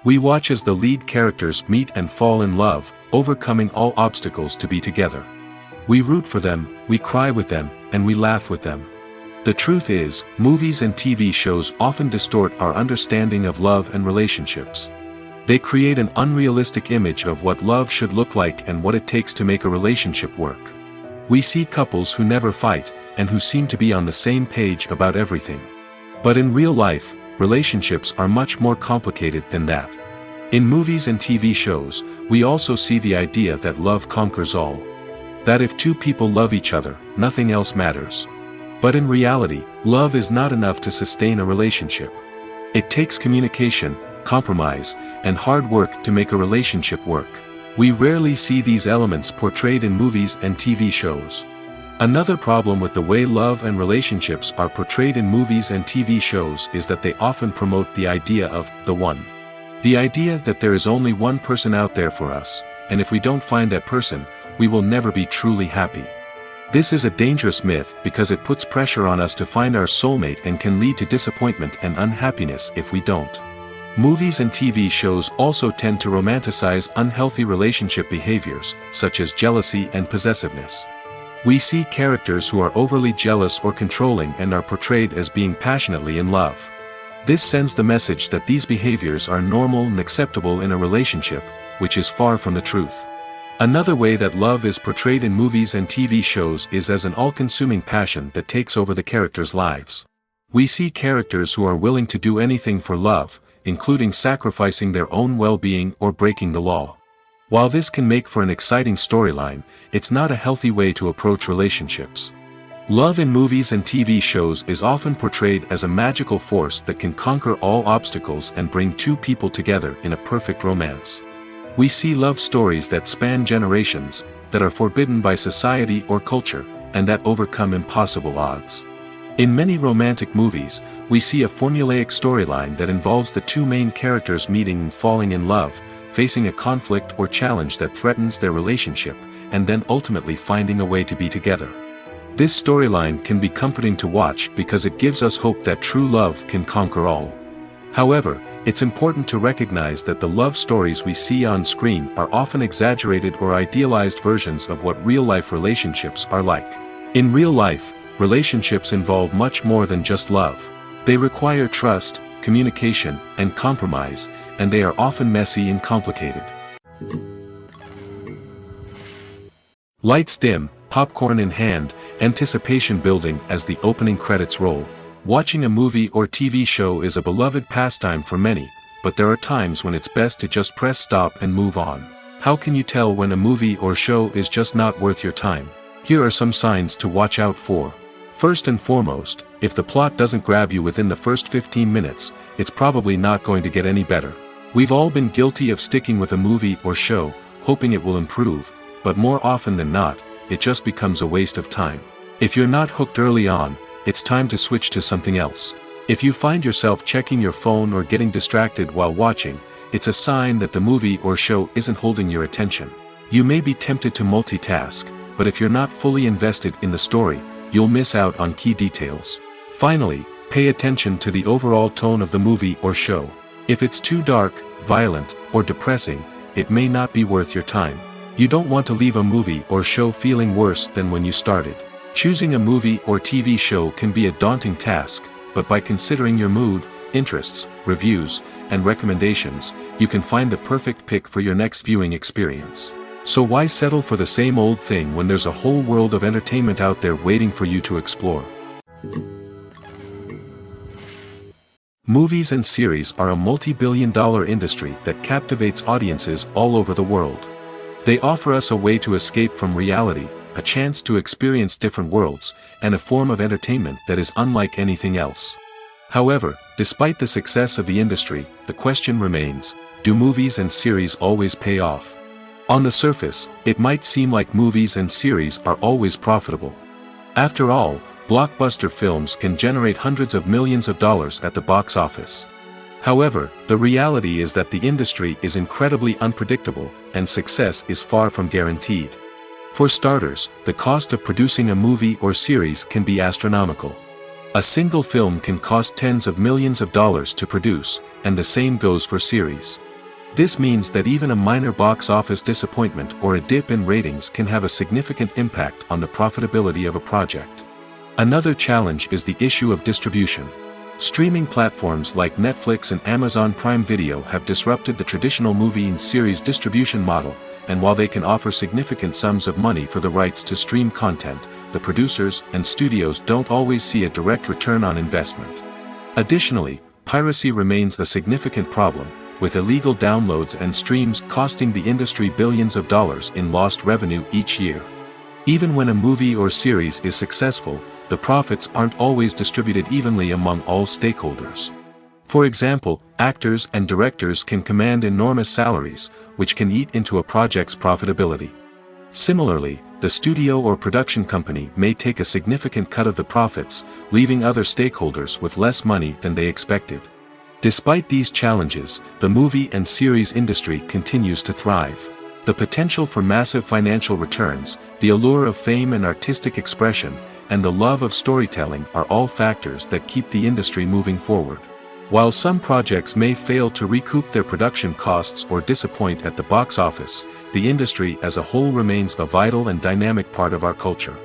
Speaker 1: We watch as the lead characters meet and fall in love, overcoming all obstacles to be together. We root for them, we cry with them, and we laugh with them. The truth is, movies and TV shows often distort our understanding of love and relationships. They create an unrealistic image of what love should look like and what it takes to make a relationship work. We see couples who never fight, and who seem to be on the same page about everything. But in real life, relationships are much more complicated than that. In movies and TV shows, we also see the idea that love conquers all. That if two people love each other, nothing else matters. But in reality, love is not enough to sustain a relationship. It takes communication, compromise, and hard work to make a relationship work. We rarely see these elements portrayed in movies and TV shows. Another problem with the way love and relationships are portrayed in movies and TV shows is that they often promote the idea of the one. The idea that there is only one person out there for us, and if we don't find that person, we will never be truly happy. This is a dangerous myth because it puts pressure on us to find our soulmate and can lead to disappointment and unhappiness if we don't. Movies and TV shows also tend to romanticize unhealthy relationship behaviors, such as jealousy and possessiveness. We see characters who are overly jealous or controlling and are portrayed as being passionately in love. This sends the message that these behaviors are normal and acceptable in a relationship, which is far from the truth. Another way that love is portrayed in movies and TV shows is as an all-consuming passion that takes over the characters' lives. We see characters who are willing to do anything for love, including sacrificing their own well-being or breaking the law. While this can make for an exciting storyline, it's not a healthy way to approach relationships. Love in movies and TV shows is often portrayed as a magical force that can conquer all obstacles and bring two people together in a perfect romance. We see love stories that span generations, that are forbidden by society or culture, and that overcome impossible odds. In many romantic movies, we see a formulaic storyline that involves the two main characters meeting and falling in love, facing a conflict or challenge that threatens their relationship, and then ultimately finding a way to be together. This storyline can be comforting to watch because it gives us hope that true love can conquer all. However, it's important to recognize that the love stories we see on screen are often exaggerated or idealized versions of what real-life relationships are like. In real life, relationships involve much more than just love. They require trust, communication, and compromise, and they are often messy and complicated. Lights dim, popcorn in hand, anticipation building as the opening credits roll. Watching a movie or TV show is a beloved pastime for many, but there are times when it's best to just press stop and move on. How can you tell when a movie or show is just not worth your time? Here are some signs to watch out for. First and foremost, if the plot doesn't grab you within the first 15 minutes, it's probably not going to get any better. We've all been guilty of sticking with a movie or show, hoping it will improve, but more often than not, it just becomes a waste of time. If you're not hooked early on, it's time to switch to something else. If you find yourself checking your phone or getting distracted while watching, it's a sign that the movie or show isn't holding your attention. You may be tempted to multitask, but if you're not fully invested in the story, you'll miss out on key details. Finally, pay attention to the overall tone of the movie or show. If it's too dark, violent, or depressing, it may not be worth your time. You don't want to leave a movie or show feeling worse than when you started. Choosing a movie or TV show can be a daunting task, but by considering your mood, interests, reviews, and recommendations, you can find the perfect pick for your next viewing experience. So why settle for the same old thing when there's a whole world of entertainment out there waiting for you to explore? Movies and series are a multi-billion-dollar industry that captivates audiences all over the world. They offer us a way to escape from reality, a chance to experience different worlds, and a form of entertainment that is unlike anything else. However, despite the success of the industry, the question remains, do movies and series always pay off? On the surface, it might seem like movies and series are always profitable. After all, blockbuster films can generate hundreds of millions of dollars at the box office. However, the reality is that the industry is incredibly unpredictable, and success is far from guaranteed. For starters, the cost of producing a movie or series can be astronomical. A single film can cost tens of millions of dollars to produce, and the same goes for series. This means that even a minor box office disappointment or a dip in ratings can have a significant impact on the profitability of a project. Another challenge is the issue of distribution. Streaming platforms like Netflix and Amazon Prime Video have disrupted the traditional movie and series distribution model, and while they can offer significant sums of money for the rights to stream content, the producers and studios don't always see a direct return on investment. Additionally, piracy remains a significant problem, with illegal downloads and streams costing the industry billions of dollars in lost revenue each year. Even when a movie or series is successful, the profits aren't always distributed evenly among all stakeholders. For example, actors and directors can command enormous salaries, which can eat into a project's profitability. Similarly, the studio or production company may take a significant cut of the profits, leaving other stakeholders with less money than they expected. Despite these challenges, the movie and series industry continues to thrive. The potential for massive financial returns, the allure of fame and artistic expression, and the love of storytelling are all factors that keep the industry moving forward. While some projects may fail to recoup their production costs or disappoint at the box office, the industry as a whole remains a vital and dynamic part of our culture.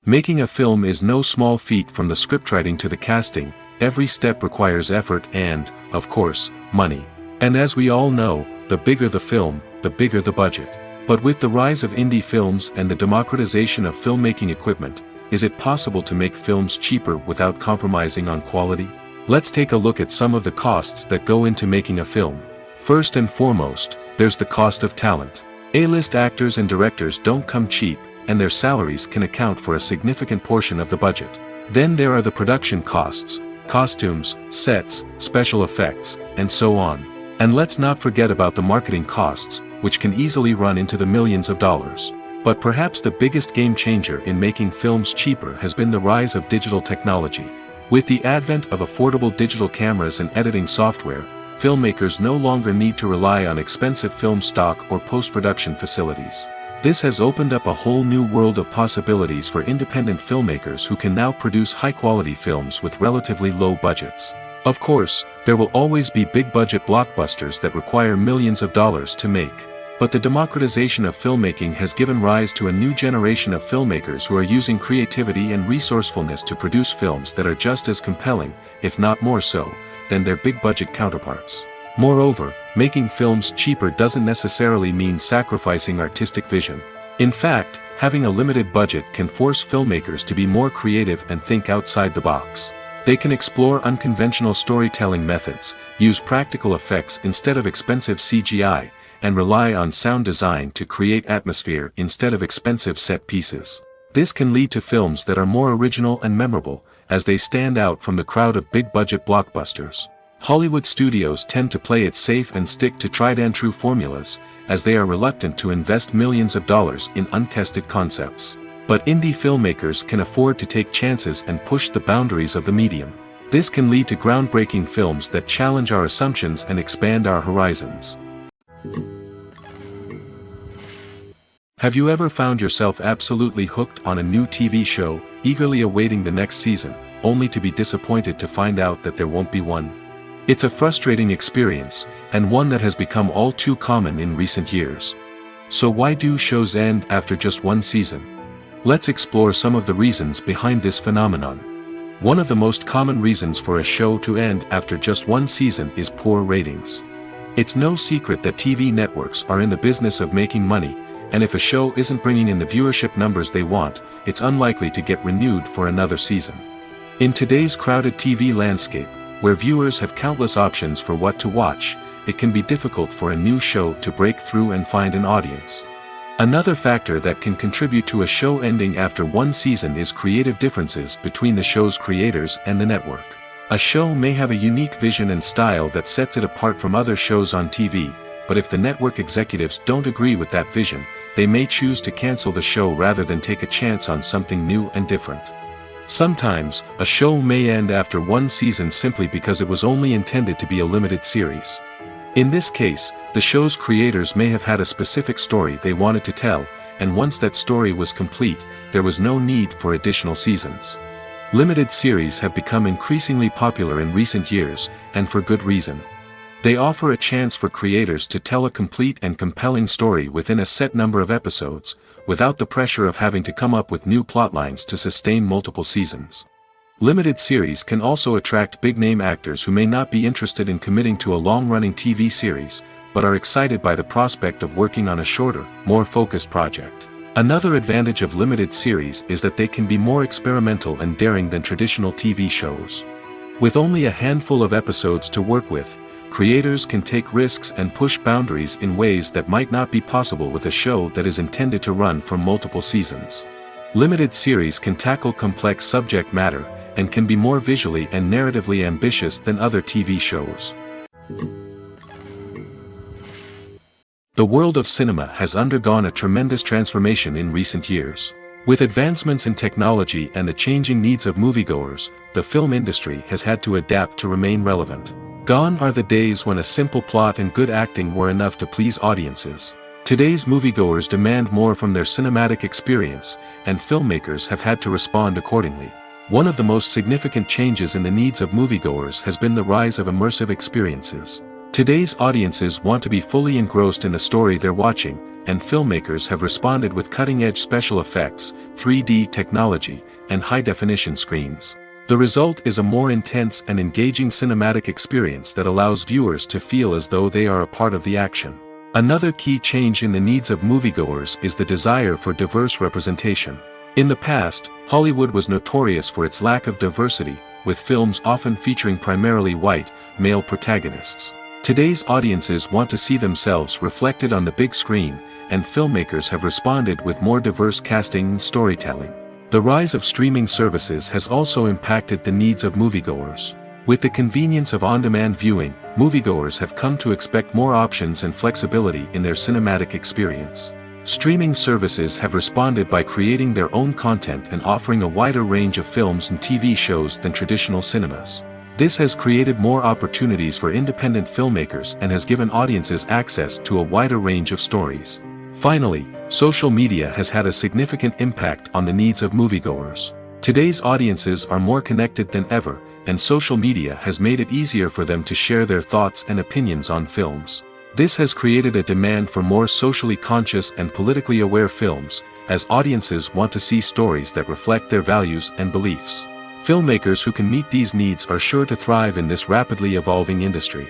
Speaker 1: Making a film is no small feat. From the scriptwriting to the casting, every step requires effort and, of course, money. And as we all know, the bigger the film, the bigger the budget. But with the rise of indie films and the democratization of filmmaking equipment, is it possible to make films cheaper without compromising on quality? Let's take a look at some of the costs that go into making a film. First and foremost, there's the cost of talent. A-list actors and directors don't come cheap, and their salaries can account for a significant portion of the budget. Then there are the production costs, costumes, sets, special effects, and so on. And let's not forget about the marketing costs, which can easily run into the millions of dollars. But perhaps the biggest game changer in making films cheaper has been the rise of digital technology. With the advent of affordable digital cameras and editing software, filmmakers no longer need to rely on expensive film stock or post-production facilities. This has opened up a whole new world of possibilities for independent filmmakers who can now produce high-quality films with relatively low budgets. Of course, there will always be big-budget blockbusters that require millions of dollars to make. But the democratization of filmmaking has given rise to a new generation of filmmakers who are using creativity and resourcefulness to produce films that are just as compelling, if not more so, than their big-budget counterparts. Moreover, making films cheaper doesn't necessarily mean sacrificing artistic vision. In fact, having a limited budget can force filmmakers to be more creative and think outside the box. They can explore unconventional storytelling methods, use practical effects instead of expensive CGI, and rely on sound design to create atmosphere instead of expensive set pieces. This can lead to films that are more original and memorable, as they stand out from the crowd of big-budget blockbusters. Hollywood studios tend to play it safe and stick to tried-and-true formulas, as they are reluctant to invest millions of dollars in untested concepts. But indie filmmakers can afford to take chances and push the boundaries of the medium. This can lead to groundbreaking films that challenge our assumptions and expand our horizons. Have you ever found yourself absolutely hooked on a new TV show, eagerly awaiting the next season, only to be disappointed to find out that there won't be one? It's a frustrating experience, and one that has become all too common in recent years. So why do shows end after just one season? Let's explore some of the reasons behind this phenomenon. One of the most common reasons for a show to end after just one season is poor ratings. It's no secret that TV networks are in the business of making money, and if a show isn't bringing in the viewership numbers they want, it's unlikely to get renewed for another season. In today's crowded TV landscape, where viewers have countless options for what to watch, it can be difficult for a new show to break through and find an audience. Another factor that can contribute to a show ending after one season is creative differences between the show's creators and the network. A show may have a unique vision and style that sets it apart from other shows on TV, but if the network executives don't agree with that vision, they may choose to cancel the show rather than take a chance on something new and different. Sometimes, a show may end after one season simply because it was only intended to be a limited series. In this case, the show's creators may have had a specific story they wanted to tell, and once that story was complete, there was no need for additional seasons. Limited series have become increasingly popular in recent years, and for good reason. They offer a chance for creators to tell a complete and compelling story within a set number of episodes, without the pressure of having to come up with new plotlines to sustain multiple seasons. Limited series can also attract big-name actors who may not be interested in committing to a long-running TV series, but are excited by the prospect of working on a shorter, more focused project. Another advantage of limited series is that they can be more experimental and daring than traditional TV shows. With only a handful of episodes to work with, creators can take risks and push boundaries in ways that might not be possible with a show that is intended to run for multiple seasons. Limited series can tackle complex subject matter, and can be more visually and narratively ambitious than other TV shows. The world of cinema has undergone a tremendous transformation in recent years. With advancements in technology and the changing needs of moviegoers, the film industry has had to adapt to remain relevant. Gone are the days when a simple plot and good acting were enough to please audiences. Today's moviegoers demand more from their cinematic experience, and filmmakers have had to respond accordingly. One of the most significant changes in the needs of moviegoers has been the rise of immersive experiences. Today's audiences want to be fully engrossed in the story they're watching, and filmmakers have responded with cutting-edge special effects, 3D technology, and high-definition screens. The result is a more intense and engaging cinematic experience that allows viewers to feel as though they are a part of the action. Another key change in the needs of moviegoers is the desire for diverse representation. In the past, Hollywood was notorious for its lack of diversity, with films often featuring primarily white, male protagonists. Today's audiences want to see themselves reflected on the big screen, and filmmakers have responded with more diverse casting and storytelling. The rise of streaming services has also impacted the needs of moviegoers. With the convenience of on-demand viewing, moviegoers have come to expect more options and flexibility in their cinematic experience. Streaming services have responded by creating their own content and offering a wider range of films and TV shows than traditional cinemas. This has created more opportunities for independent filmmakers and has given audiences access to a wider range of stories. Finally, social media has had a significant impact on the needs of moviegoers. Today's audiences are more connected than ever, and social media has made it easier for them to share their thoughts and opinions on films. This has created a demand for more socially conscious and politically aware films, as audiences want to see stories that reflect their values and beliefs. Filmmakers who can meet these needs are sure to thrive in this rapidly evolving industry.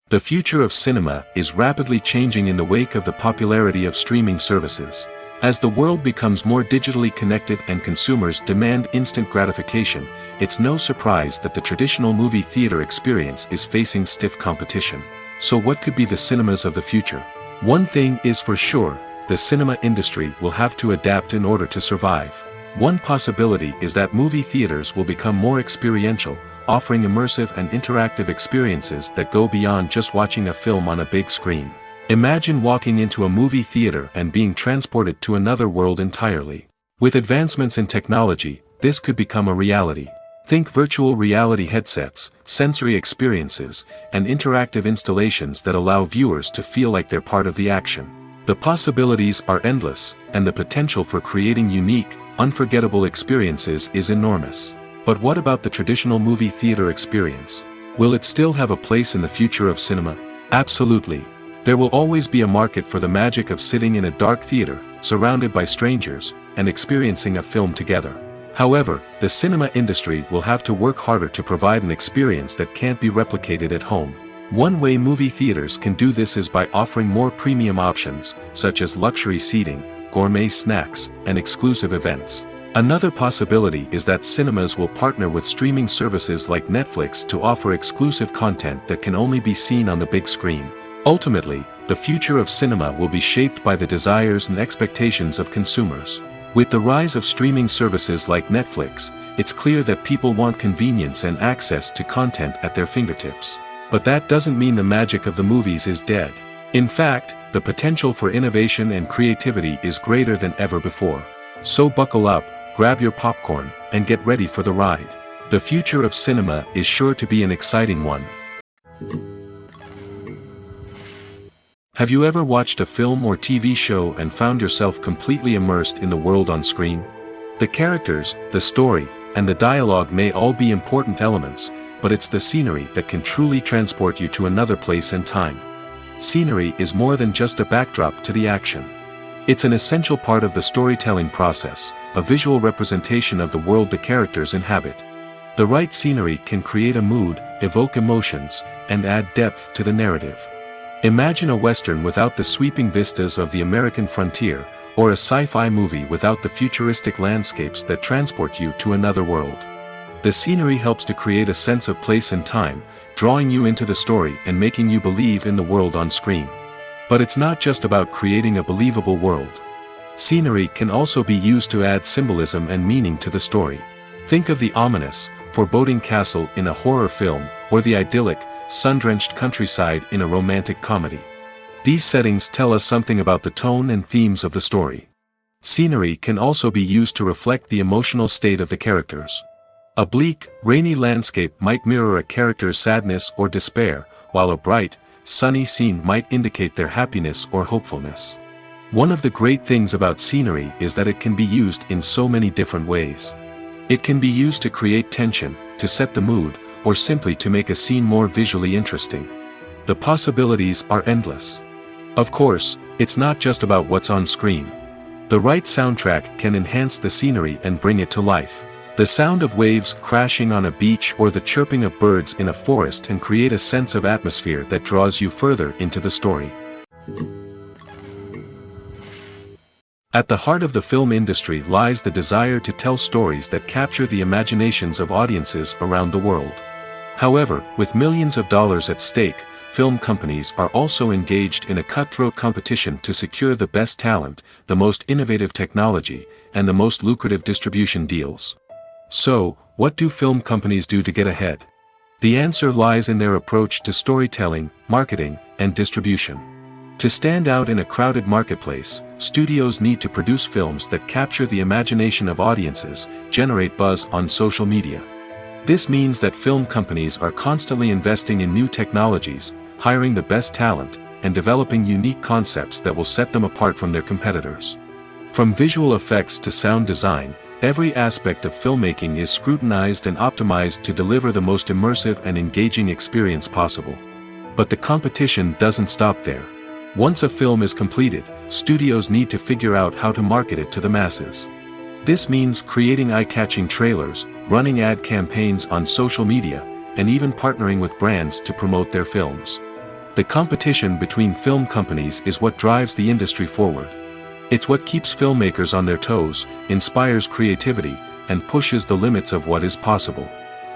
Speaker 1: The future of cinema is rapidly changing in the wake of the popularity of streaming services. As the world becomes more digitally connected and consumers demand instant gratification, it's no surprise that the traditional movie theater experience is facing stiff competition. So what could be the cinemas of the future? One thing is for sure, the cinema industry will have to adapt in order to survive. One possibility is that movie theaters will become more experiential, offering immersive and interactive experiences that go beyond just watching a film on a big screen. Imagine walking into a movie theater and being transported to another world entirely. With advancements in technology, this could become a reality. Think virtual reality headsets, sensory experiences, and interactive installations that allow viewers to feel like they're part of the action. The possibilities are endless, and the potential for creating unique, unforgettable experiences is enormous. But what about the traditional movie theater experience? Will it still have a place in the future of cinema? Absolutely. There will always be a market for the magic of sitting in a dark theater, surrounded by strangers, and experiencing a film together. However, the cinema industry will have to work harder to provide an experience that can't be replicated at home. One way movie theaters can do this is by offering more premium options, such as luxury seating, gourmet snacks, and exclusive events. Another possibility is that cinemas will partner with streaming services like Netflix to offer exclusive content that can only be seen on the big screen. Ultimately, the future of cinema will be shaped by the desires and expectations of consumers. With the rise of streaming services like Netflix, it's clear that people want convenience and access to content at their fingertips. But that doesn't mean the magic of the movies is dead. In fact, the potential for innovation and creativity is greater than ever before. So buckle up, grab your popcorn, and get ready for the ride. The future of cinema is sure to be an exciting one. Have you ever watched a film or TV show and found yourself completely immersed in the world on screen? The characters, the story, and the dialogue may all be important elements, but it's the scenery that can truly transport you to another place and time. Scenery is more than just a backdrop to the action. It's an essential part of the storytelling process, a visual representation of the world the characters inhabit. The right scenery can create a mood, evoke emotions, and add depth to the narrative. Imagine a Western without the sweeping vistas of the American frontier, or a sci-fi movie without the futuristic landscapes that transport you to another world. The scenery helps to create a sense of place and time, drawing you into the story and making you believe in the world on screen. But it's not just about creating a believable world. Scenery can also be used to add symbolism and meaning to the story. Think of the ominous, foreboding castle in a horror film, or the idyllic, sun-drenched countryside in a romantic comedy. These settings tell us something about the tone and themes of the story. Scenery can also be used to reflect the emotional state of the characters. A bleak, rainy landscape might mirror a character's sadness or despair, while a bright, sunny scene might indicate their happiness or hopefulness. One of the great things about scenery is that it can be used in so many different ways. It can be used to create tension, to set the mood, or simply to make a scene more visually interesting. The possibilities are endless. Of course, it's not just about what's on screen. The right soundtrack can enhance the scenery and bring it to life. The sound of waves crashing on a beach or the chirping of birds in a forest can create a sense of atmosphere that draws you further into the story. At the heart of the film industry lies the desire to tell stories that capture the imaginations of audiences around the world. However, with millions of dollars at stake, film companies are also engaged in a cutthroat competition to secure the best talent, the most innovative technology, and the most lucrative distribution deals. So, what do film companies do to get ahead? The answer lies in their approach to storytelling, marketing, and distribution. To stand out in a crowded marketplace, studios need to produce films that capture the imagination of audiences, generate buzz on social media. This means that film companies are constantly investing in new technologies, hiring the best talent, and developing unique concepts that will set them apart from their competitors. From visual effects to sound design, every aspect of filmmaking is scrutinized and optimized to deliver the most immersive and engaging experience possible. But the competition doesn't stop there. Once a film is completed, studios need to figure out how to market it to the masses. This means creating eye-catching trailers, running ad campaigns on social media, and even partnering with brands to promote their films. The competition between film companies is what drives the industry forward. It's what keeps filmmakers on their toes, inspires creativity, and pushes the limits of what is possible.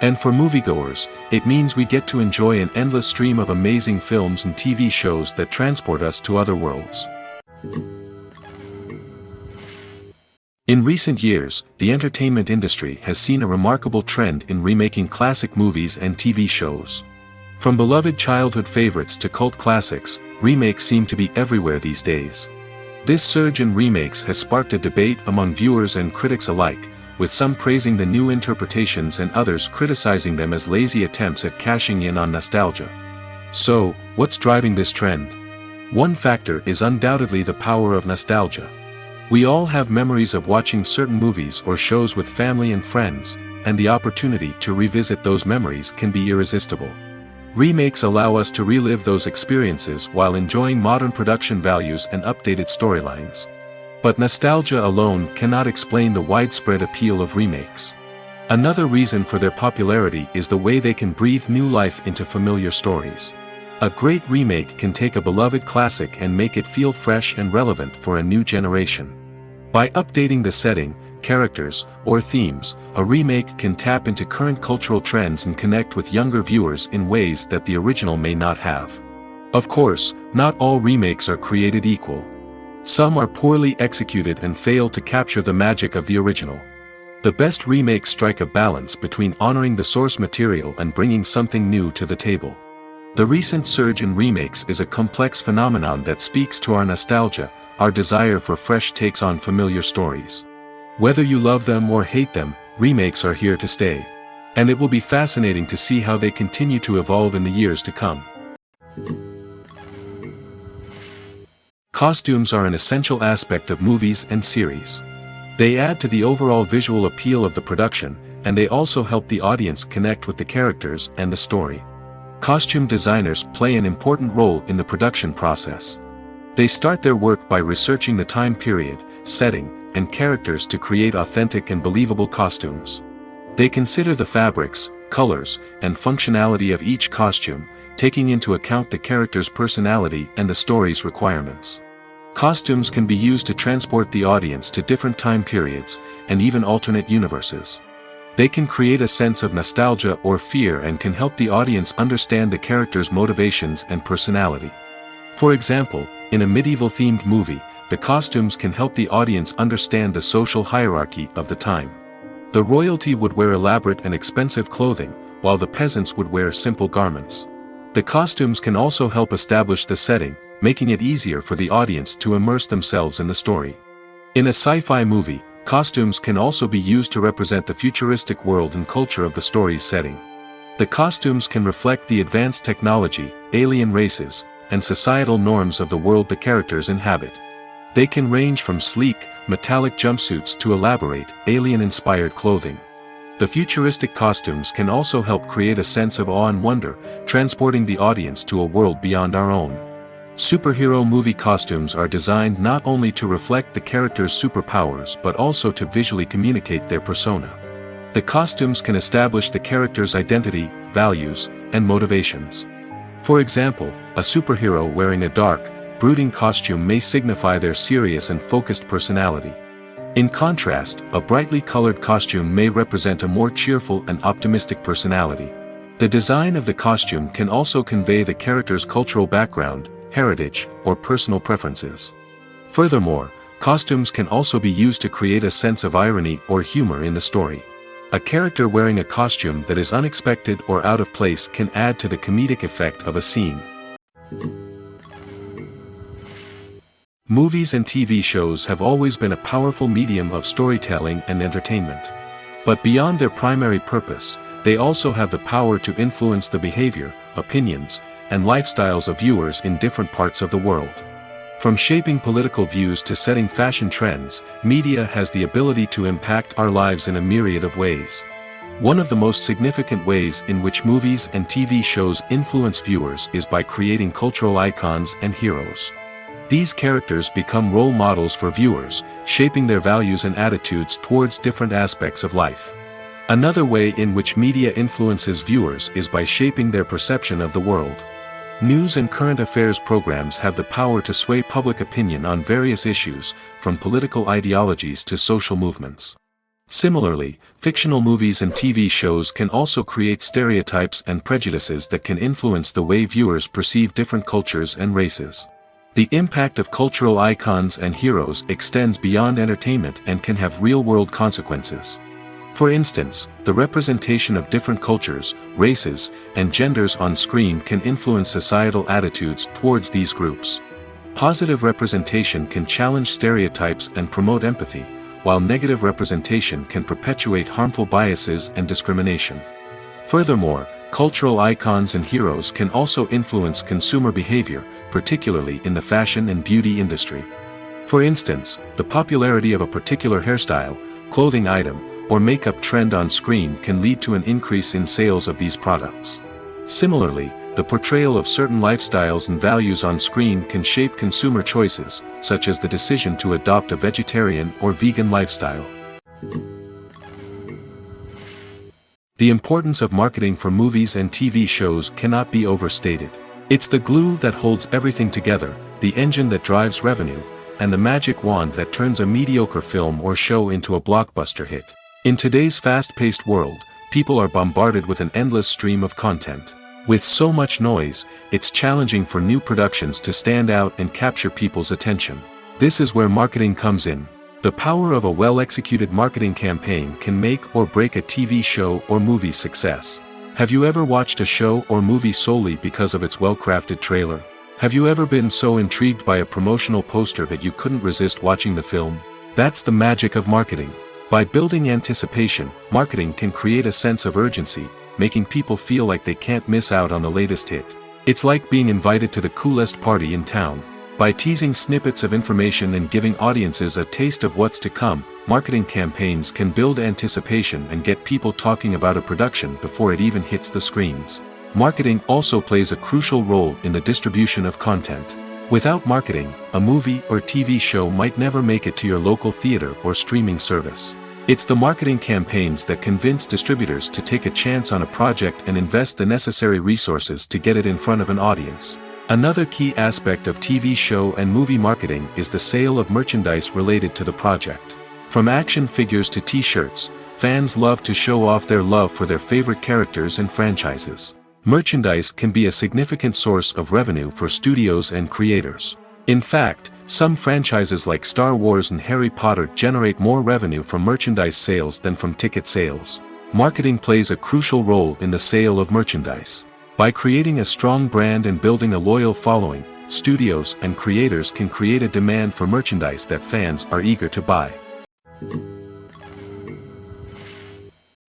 Speaker 1: And for moviegoers, it means we get to enjoy an endless stream of amazing films and TV shows that transport us to other worlds. In recent years, the entertainment industry has seen a remarkable trend in remaking classic movies and TV shows. From beloved childhood favorites to cult classics, remakes seem to be everywhere these days. This surge in remakes has sparked a debate among viewers and critics alike, with some praising the new interpretations and others criticizing them as lazy attempts at cashing in on nostalgia. So, what's driving this trend? One factor is undoubtedly the power of nostalgia. We all have memories of watching certain movies or shows with family and friends, and the opportunity to revisit those memories can be irresistible. Remakes allow us to relive those experiences while enjoying modern production values and updated storylines. But nostalgia alone cannot explain the widespread appeal of remakes. Another reason for their popularity is the way they can breathe new life into familiar stories. A great remake can take a beloved classic and make it feel fresh and relevant for a new generation. By updating the setting, characters, or themes, a remake can tap into current cultural trends and connect with younger viewers in ways that the original may not have. Of course, not all remakes are created equal. Some are poorly executed and fail to capture the magic of the original. The best remakes strike a balance between honoring the source material and bringing something new to the table. The recent surge in remakes is a complex phenomenon that speaks to our nostalgia, our desire for fresh takes on familiar stories. Whether you love them or hate them, remakes are here to stay. And it will be fascinating to see how they continue to evolve in the years to come. Costumes are an essential aspect of movies and series. They add to the overall visual appeal of the production, and they also help the audience connect with the characters and the story. Costume designers play an important role in the production process. They start their work by researching the time period, setting, and characters to create authentic and believable costumes. They consider the fabrics, colors, and functionality of each costume, taking into account the character's personality and the story's requirements. Costumes can be used to transport the audience to different time periods, and even alternate universes. They can create a sense of nostalgia or fear and can help the audience understand the character's motivations and personality. For example, in a medieval-themed movie, the costumes can help the audience understand the social hierarchy of the time. The royalty would wear elaborate and expensive clothing, while the peasants would wear simple garments. The costumes can also help establish the setting, making it easier for the audience to immerse themselves in the story. In a sci-fi movie, costumes can also be used to represent the futuristic world and culture of the story's setting. The costumes can reflect the advanced technology, alien races, and societal norms of the world the characters inhabit. They can range from sleek, metallic jumpsuits to elaborate, alien-inspired clothing. The futuristic costumes can also help create a sense of awe and wonder, transporting the audience to a world beyond our own. Superhero movie costumes are designed not only to reflect the character's superpowers but also to visually communicate their persona. The costumes can establish the character's identity, values, and motivations. For example, a superhero wearing a dark, brooding costume may signify their serious and focused personality. In contrast, a brightly colored costume may represent a more cheerful and optimistic personality. The design of the costume can also convey the character's cultural background, heritage, or personal preferences. Furthermore, costumes can also be used to create a sense of irony or humor in the story. A character wearing a costume that is unexpected or out of place can add to the comedic effect of a scene. Movies and TV shows have always been a powerful medium of storytelling and entertainment. But beyond their primary purpose, they also have the power to influence the behavior, opinions, and lifestyles of viewers in different parts of the world. From shaping political views to setting fashion trends, media has the ability to impact our lives in a myriad of ways. One of the most significant ways in which movies and TV shows influence viewers is by creating cultural icons and heroes. These characters become role models for viewers, shaping their values and attitudes towards different aspects of life. Another way in which media influences viewers is by shaping their perception of the world. News and current affairs programs have the power to sway public opinion on various issues, from political ideologies to social movements. Similarly, fictional movies and TV shows can also create stereotypes and prejudices that can influence the way viewers perceive different cultures and races. The impact of cultural icons and heroes extends beyond entertainment and can have real-world consequences. For instance, the representation of different cultures, races, and genders on screen can influence societal attitudes towards these groups. Positive representation can challenge stereotypes and promote empathy, while negative representation can perpetuate harmful biases and discrimination. Furthermore, cultural icons and heroes can also influence consumer behavior, particularly in the fashion and beauty industry. For instance, the popularity of a particular hairstyle, clothing item, or makeup trend on screen can lead to an increase in sales of these products. Similarly, the portrayal of certain lifestyles and values on screen can shape consumer choices, such as the decision to adopt a vegetarian or vegan lifestyle. The importance of marketing for movies and TV shows cannot be overstated. It's the glue that holds everything together, the engine that drives revenue, and the magic wand that turns a mediocre film or show into a blockbuster hit. In today's fast-paced world, people are bombarded with an endless stream of content. With so much noise, it's challenging for new productions to stand out and capture people's attention. This is where marketing comes in. The power of a well-executed marketing campaign can make or break a TV show or movie's success. Have you ever watched a show or movie solely because of its well-crafted trailer? Have you ever been so intrigued by a promotional poster that you couldn't resist watching the film? That's the magic of marketing. By building anticipation, marketing can create a sense of urgency, making people feel like they can't miss out on the latest hit. It's like being invited to the coolest party in town. By teasing snippets of information and giving audiences a taste of what's to come, marketing campaigns can build anticipation and get people talking about a production before it even hits the screens. Marketing also plays a crucial role in the distribution of content. Without marketing, a movie or TV show might never make it to your local theater or streaming service. It's the marketing campaigns that convince distributors to take a chance on a project and invest the necessary resources to get it in front of an audience. Another key aspect of TV show and movie marketing is the sale of merchandise related to the project. From action figures to t-shirts, fans love to show off their love for their favorite characters and franchises. Merchandise can be a significant source of revenue for studios and creators. In fact, some franchises like Star Wars and Harry Potter generate more revenue from merchandise sales than from ticket sales. Marketing plays a crucial role in the sale of merchandise. By creating a strong brand and building a loyal following, studios and creators can create a demand for merchandise that fans are eager to buy.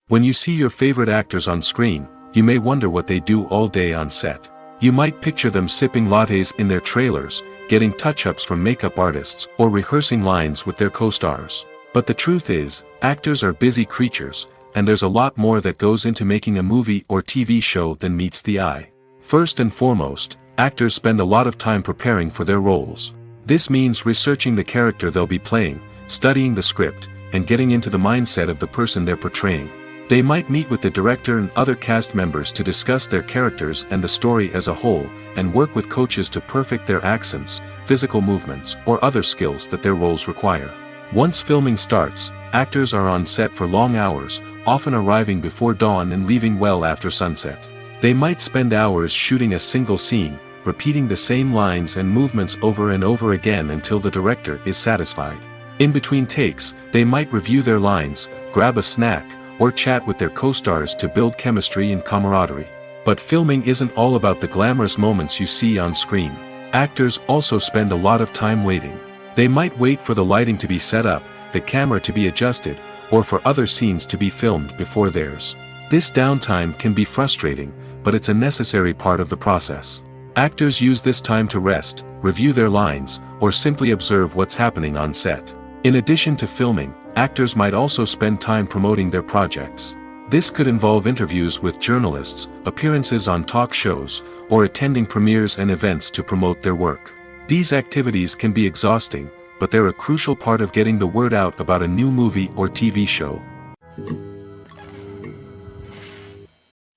Speaker 1: When you see your favorite actors on screen, you may wonder what they do all day on set. You might picture them sipping lattes in their trailers, getting touch-ups from makeup artists, or rehearsing lines with their co-stars. But the truth is, actors are busy creatures, and there's a lot more that goes into making a movie or TV show than meets the eye. First and foremost, actors spend a lot of time preparing for their roles. This means researching the character they'll be playing, studying the script, and getting into the mindset of the person they're portraying. They might meet with the director and other cast members to discuss their characters and the story as a whole, and work with coaches to perfect their accents, physical movements, or other skills that their roles require. Once filming starts, actors are on set for long hours, often arriving before dawn and leaving well after sunset. They might spend hours shooting a single scene, repeating the same lines and movements over and over again until the director is satisfied. In between takes, they might review their lines, grab a snack, or chat with their co-stars to build chemistry and camaraderie. But filming isn't all about the glamorous moments you see on screen. Actors also spend a lot of time waiting. They might wait for the lighting to be set up, the camera to be adjusted, or for other scenes to be filmed before theirs. This downtime can be frustrating, but it's a necessary part of the process. Actors use this time to rest, review their lines, or simply observe what's happening on set. In addition to filming, actors might also spend time promoting their projects. This could involve interviews with journalists, appearances on talk shows, or attending premieres and events to promote their work. These activities can be exhausting, but they're a crucial part of getting the word out about a new movie or TV show.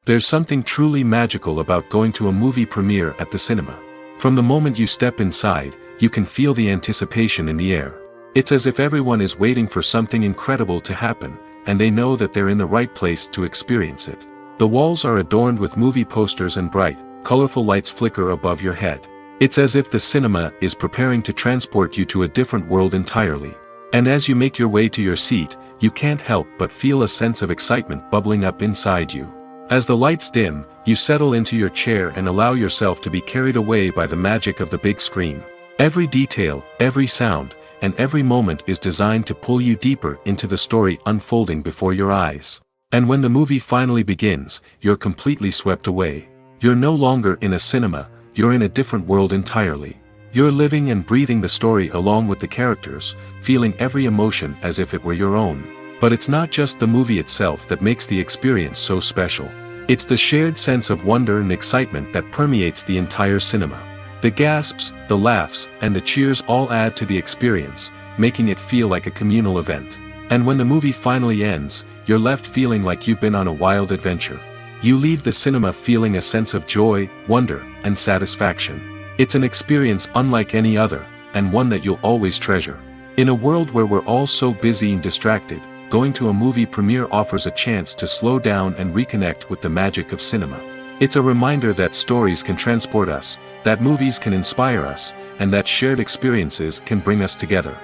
Speaker 1: There's something truly magical about going to a movie premiere at the cinema. From the moment you step inside, you can feel the anticipation in the air. It's as if everyone is waiting for something incredible to happen, and they know that they're in the right place to experience it. The walls are adorned with movie posters and bright, colorful lights flicker above your head. It's as if the cinema is preparing to transport you to a different world entirely. And as you make your way to your seat, you can't help but feel a sense of excitement bubbling up inside you. As the lights dim, you settle into your chair and allow yourself to be carried away by the magic of the big screen. Every detail, every sound, and every moment is designed to pull you deeper into the story unfolding before your eyes. And when the movie finally begins, you're completely swept away. You're no longer in a cinema, you're in a different world entirely. You're living and breathing the story along with the characters, feeling every emotion as if it were your own. But it's not just the movie itself that makes the experience so special. It's the shared sense of wonder and excitement that permeates the entire cinema. The gasps, the laughs, and the cheers all add to the experience, making it feel like a communal event. And when the movie finally ends, you're left feeling like you've been on a wild adventure. You leave the cinema feeling a sense of joy, wonder, and satisfaction. It's an experience unlike any other, and one that you'll always treasure. In a world where we're all so busy and distracted, going to a movie premiere offers a chance to slow down and reconnect with the magic of cinema. It's a reminder that stories can transport us, that movies can inspire us, and that shared experiences can bring us together.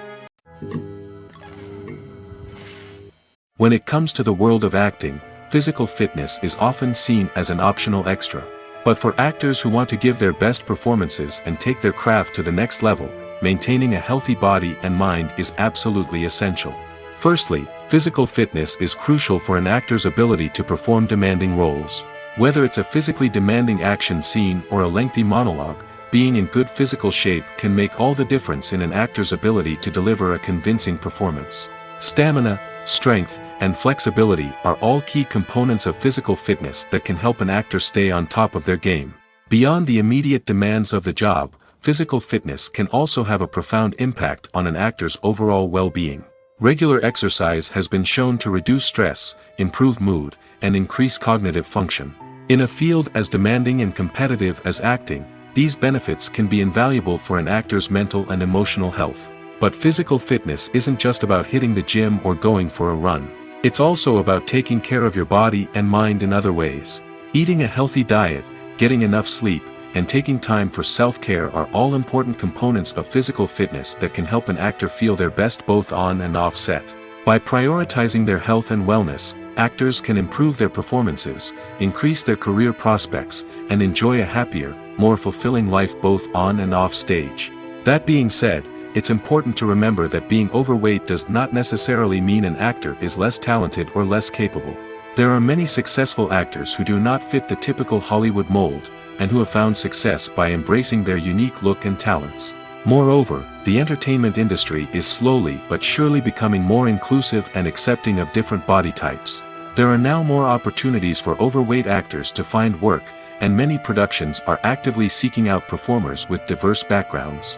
Speaker 1: When it comes to the world of acting, physical fitness is often seen as an optional extra. But for actors who want to give their best performances and take their craft to the next level, maintaining a healthy body and mind is absolutely essential. Firstly, physical fitness is crucial for an actor's ability to perform demanding roles. Whether it's a physically demanding action scene or a lengthy monologue, being in good physical shape can make all the difference in an actor's ability to deliver a convincing performance. Stamina, strength, and flexibility are all key components of physical fitness that can help an actor stay on top of their game. Beyond the immediate demands of the job, physical fitness can also have a profound impact on an actor's overall well-being. Regular exercise has been shown to reduce stress, improve mood, and increase cognitive function. In a field as demanding and competitive as acting, these benefits can be invaluable for an actor's mental and emotional health. But physical fitness isn't just about hitting the gym or going for a run. It's also about taking care of your body and mind in other ways. Eating a healthy diet, getting enough sleep, and taking time for self-care are all important components of physical fitness that can help an actor feel their best both on and off set. By prioritizing their health and wellness, actors can improve their performances, increase their career prospects, and enjoy a happier, more fulfilling life both on and off stage. That being said, it's important to remember that being overweight does not necessarily mean an actor is less talented or less capable. There are many successful actors who do not fit the typical Hollywood mold, and who have found success by embracing their unique look and talents. Moreover, the entertainment industry is slowly but surely becoming more inclusive and accepting of different body types. There are now more opportunities for overweight actors to find work, and many productions are actively seeking out performers with diverse backgrounds.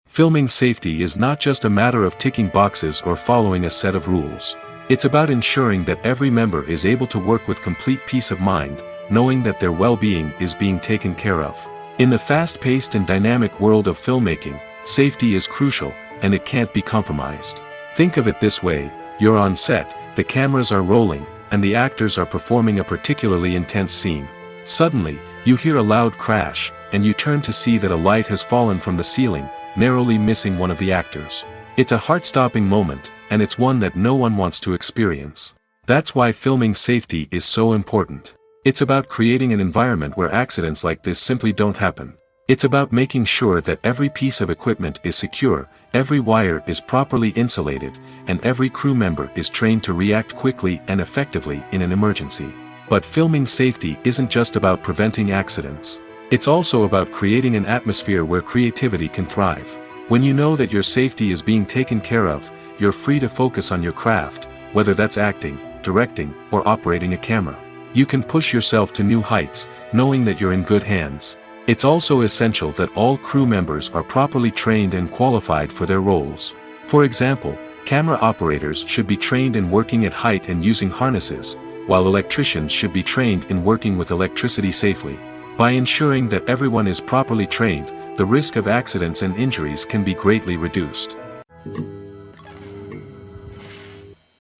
Speaker 1: Filming safety is not just a matter of ticking boxes or following a set of rules. It's about ensuring that every member is able to work with complete peace of mind, knowing that their well-being is being taken care of. In the fast-paced and dynamic world of filmmaking, safety is crucial, and it can't be compromised. Think of it this way: you're on set, the cameras are rolling, and the actors are performing a particularly intense scene. Suddenly, you hear a loud crash, and you turn to see that a light has fallen from the ceiling, narrowly missing one of the actors. It's a heart-stopping moment, and it's one that no one wants to experience. That's why filming safety is so important. It's about creating an environment where accidents like this simply don't happen. It's about making sure that every piece of equipment is secure, every wire is properly insulated, and every crew member is trained to react quickly and effectively in an emergency. But filming safety isn't just about preventing accidents. It's also about creating an atmosphere where creativity can thrive. When you know that your safety is being taken care of, you're free to focus on your craft, whether that's acting, directing, or operating a camera. You can push yourself to new heights, knowing that you're in good hands. It's also essential that all crew members are properly trained and qualified for their roles. For example, camera operators should be trained in working at height and using harnesses, while electricians should be trained in working with electricity safely. By ensuring that everyone is properly trained, the risk of accidents and injuries can be greatly reduced.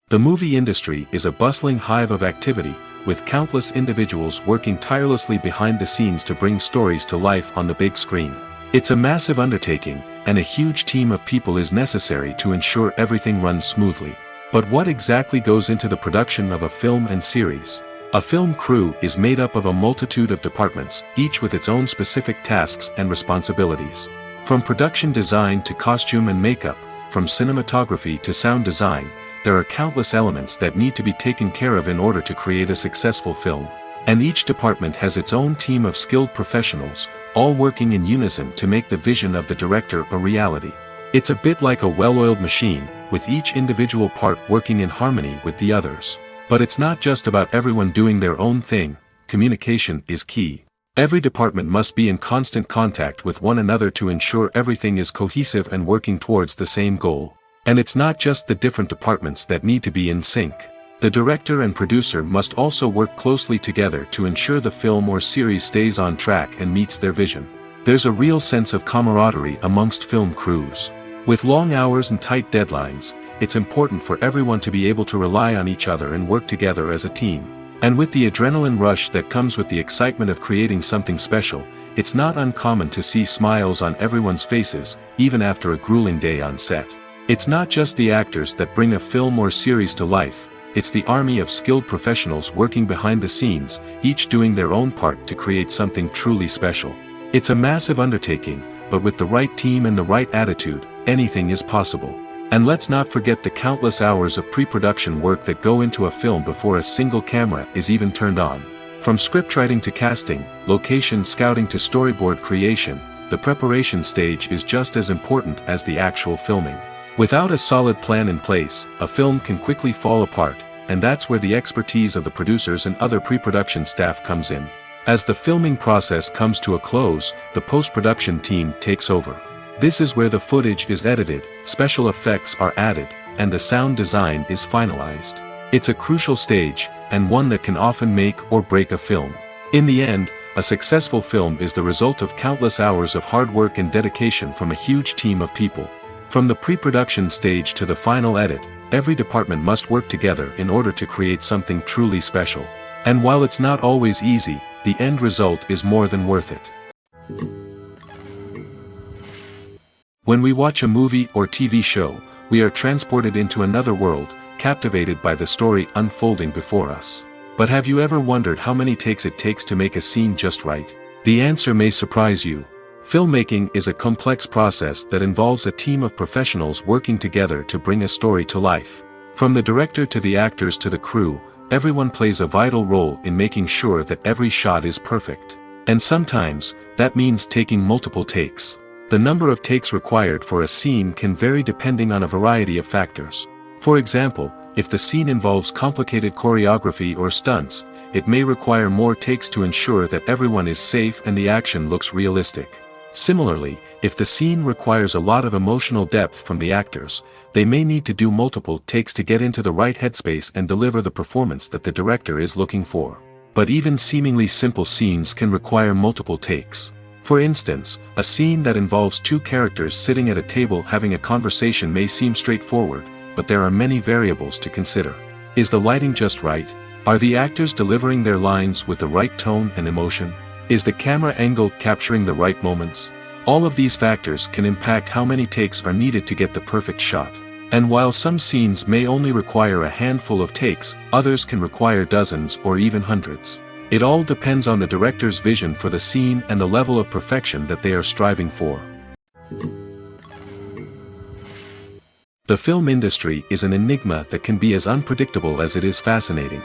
Speaker 1: The movie industry is a bustling hive of activity, with countless individuals working tirelessly behind the scenes to bring stories to life on the big screen. It's a massive undertaking, and a huge team of people is necessary to ensure everything runs smoothly. But what exactly goes into the production of a film and series? A film crew is made up of a multitude of departments, each with its own specific tasks and responsibilities. From production design to costume and makeup, from cinematography to sound design, there are countless elements that need to be taken care of in order to create a successful film. And each department has its own team of skilled professionals, all working in unison to make the vision of the director a reality. It's a bit like a well-oiled machine, with each individual part working in harmony with the others. But it's not just about everyone doing their own thing. Communication is key. Every department must be in constant contact with one another to ensure everything is cohesive and working towards the same goal. And it's not just the different departments that need to be in sync. The director and producer must also work closely together to ensure the film or series stays on track and meets their vision. There's a real sense of camaraderie amongst film crews. With long hours and tight deadlines, it's important for everyone to be able to rely on each other and work together as a team. And with the adrenaline rush that comes with the excitement of creating something special, it's not uncommon to see smiles on everyone's faces, even after a grueling day on set. It's not just the actors that bring a film or series to life, it's the army of skilled professionals working behind the scenes, each doing their own part to create something truly special. It's a massive undertaking, but with the right team and the right attitude, anything is possible. And let's not forget the countless hours of pre-production work that go into a film before a single camera is even turned on. From scriptwriting to casting, location scouting to storyboard creation, the preparation stage is just as important as the actual filming. Without a solid plan in place, a film can quickly fall apart, and that's where the expertise of the producers and other pre-production staff comes in. As the filming process comes to a close, the post-production team takes over. This is where the footage is edited, special effects are added, and the sound design is finalized. It's a crucial stage, and one that can often make or break a film. In the end, a successful film is the result of countless hours of hard work and dedication from a huge team of people. From the pre-production stage to the final edit, every department must work together in order to create something truly special. And while it's not always easy, the end result is more than worth it. When we watch a movie or TV show, we are transported into another world, captivated by the story unfolding before us. But have you ever wondered how many takes it takes to make a scene just right? The answer may surprise you. Filmmaking is a complex process that involves a team of professionals working together to bring a story to life. From the director to the actors to the crew, everyone plays a vital role in making sure that every shot is perfect. And sometimes, that means taking multiple takes. The number of takes required for a scene can vary depending on a variety of factors. For example, if the scene involves complicated choreography or stunts, it may require more takes to ensure that everyone is safe and the action looks realistic. Similarly, if the scene requires a lot of emotional depth from the actors, they may need to do multiple takes to get into the right headspace and deliver the performance that the director is looking for. But even seemingly simple scenes can require multiple takes. For instance, a scene that involves two characters sitting at a table having a conversation may seem straightforward, but there are many variables to consider. Is the lighting just right? Are the actors delivering their lines with the right tone and emotion? Is the camera angle capturing the right moments? All of these factors can impact how many takes are needed to get the perfect shot. And while some scenes may only require a handful of takes, others can require dozens or even hundreds. It all depends on the director's vision for the scene and the level of perfection that they are striving for. The film industry is an enigma that can be as unpredictable as it is fascinating.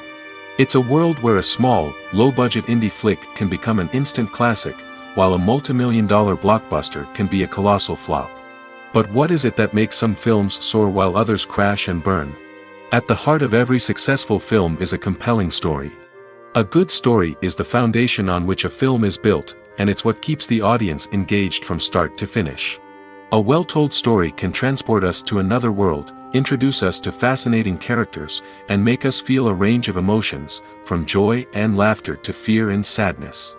Speaker 1: It's a world where a small, low-budget indie flick can become an instant classic, while a multi-million-dollar blockbuster can be a colossal flop. But what is it that makes some films soar while others crash and burn? At the heart of every successful film is a compelling story. A good story is the foundation on which a film is built, and it's what keeps the audience engaged from start to finish. A well-told story can transport us to another world, introduce us to fascinating characters, and make us feel a range of emotions, from joy and laughter to fear and sadness.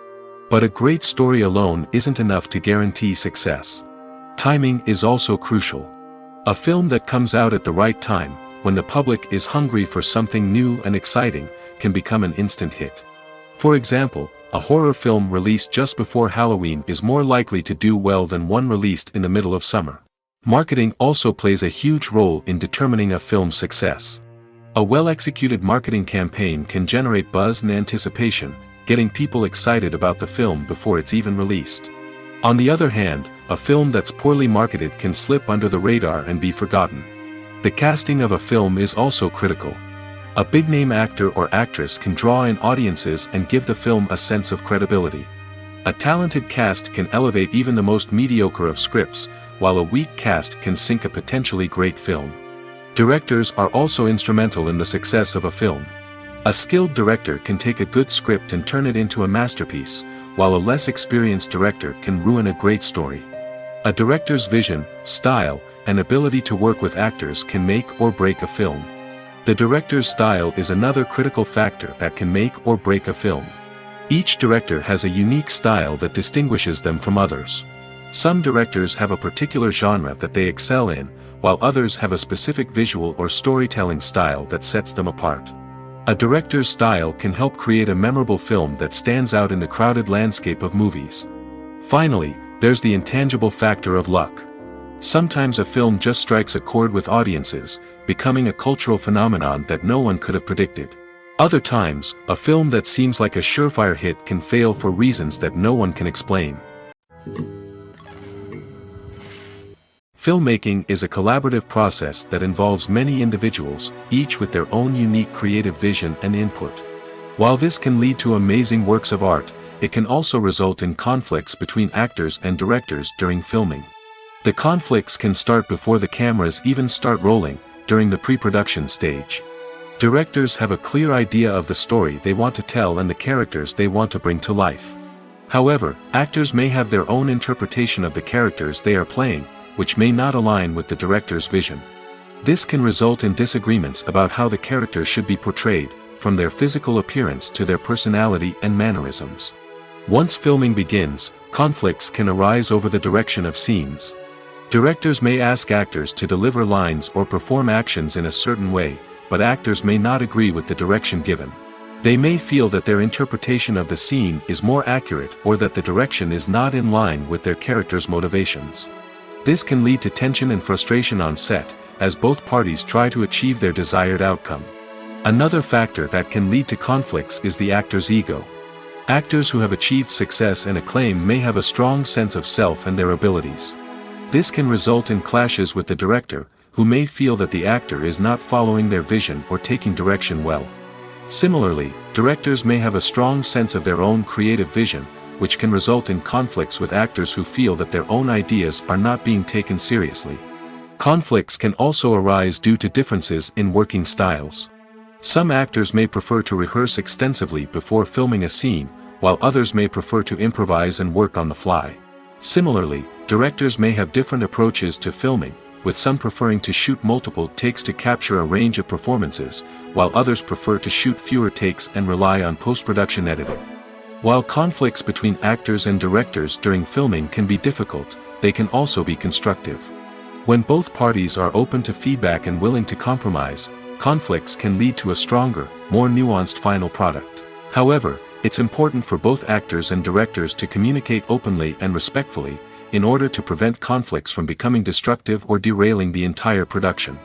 Speaker 1: But a great story alone isn't enough to guarantee success. Timing is also crucial. A film that comes out at the right time, when the public is hungry for something new and exciting, can become an instant hit. For example, a horror film released just before Halloween is more likely to do well than one released in the middle of summer. Marketing also plays a huge role in determining a film's success. A well-executed marketing campaign can generate buzz and anticipation, getting people excited about the film before it's even released. On the other hand, a film that's poorly marketed can slip under the radar and be forgotten. The casting of a film is also critical. A big-name actor or actress can draw in audiences and give the film a sense of credibility. A talented cast can elevate even the most mediocre of scripts, while a weak cast can sink a potentially great film. Directors are also instrumental in the success of a film. A skilled director can take a good script and turn it into a masterpiece, while a less experienced director can ruin a great story. A director's vision, style, and ability to work with actors can make or break a film. The director's style is another critical factor that can make or break a film. Each director has a unique style that distinguishes them from others. Some directors have a particular genre that they excel in, while others have a specific visual or storytelling style that sets them apart. A director's style can help create a memorable film that stands out in the crowded landscape of movies. Finally, there's the intangible factor of luck. Sometimes a film just strikes a chord with audiences, becoming a cultural phenomenon that no one could have predicted. Other times, a film that seems like a surefire hit can fail for reasons that no one can explain. Filmmaking is a collaborative process that involves many individuals, each with their own unique creative vision and input. While this can lead to amazing works of art, it can also result in conflicts between actors and directors during filming. The conflicts can start before the cameras even start rolling, during the pre-production stage. Directors have a clear idea of the story they want to tell and the characters they want to bring to life. However, actors may have their own interpretation of the characters they are playing, which may not align with the director's vision. This can result in disagreements about how the characters should be portrayed, from their physical appearance to their personality and mannerisms. Once filming begins, conflicts can arise over the direction of scenes. Directors may ask actors to deliver lines or perform actions in a certain way, but actors may not agree with the direction given. They may feel that their interpretation of the scene is more accurate or that the direction is not in line with their character's motivations. This can lead to tension and frustration on set, as both parties try to achieve their desired outcome. Another factor that can lead to conflicts is the actor's ego. Actors who have achieved success and acclaim may have a strong sense of self and their abilities. This can result in clashes with the director, who may feel that the actor is not following their vision or taking direction well. Similarly, directors may have a strong sense of their own creative vision, which can result in conflicts with actors who feel that their own ideas are not being taken seriously. Conflicts can also arise due to differences in working styles. Some actors may prefer to rehearse extensively before filming a scene, while others may prefer to improvise and work on the fly. Similarly, directors may have different approaches to filming, with some preferring to shoot multiple takes to capture a range of performances, while others prefer to shoot fewer takes and rely on post-production editing. While conflicts between actors and directors during filming can be difficult, they can also be constructive. When both parties are open to feedback and willing to compromise, conflicts can lead to a stronger, more nuanced final product. However, it's important for both actors and directors to communicate openly and respectfully, in order to prevent conflicts from becoming destructive or derailing the entire production.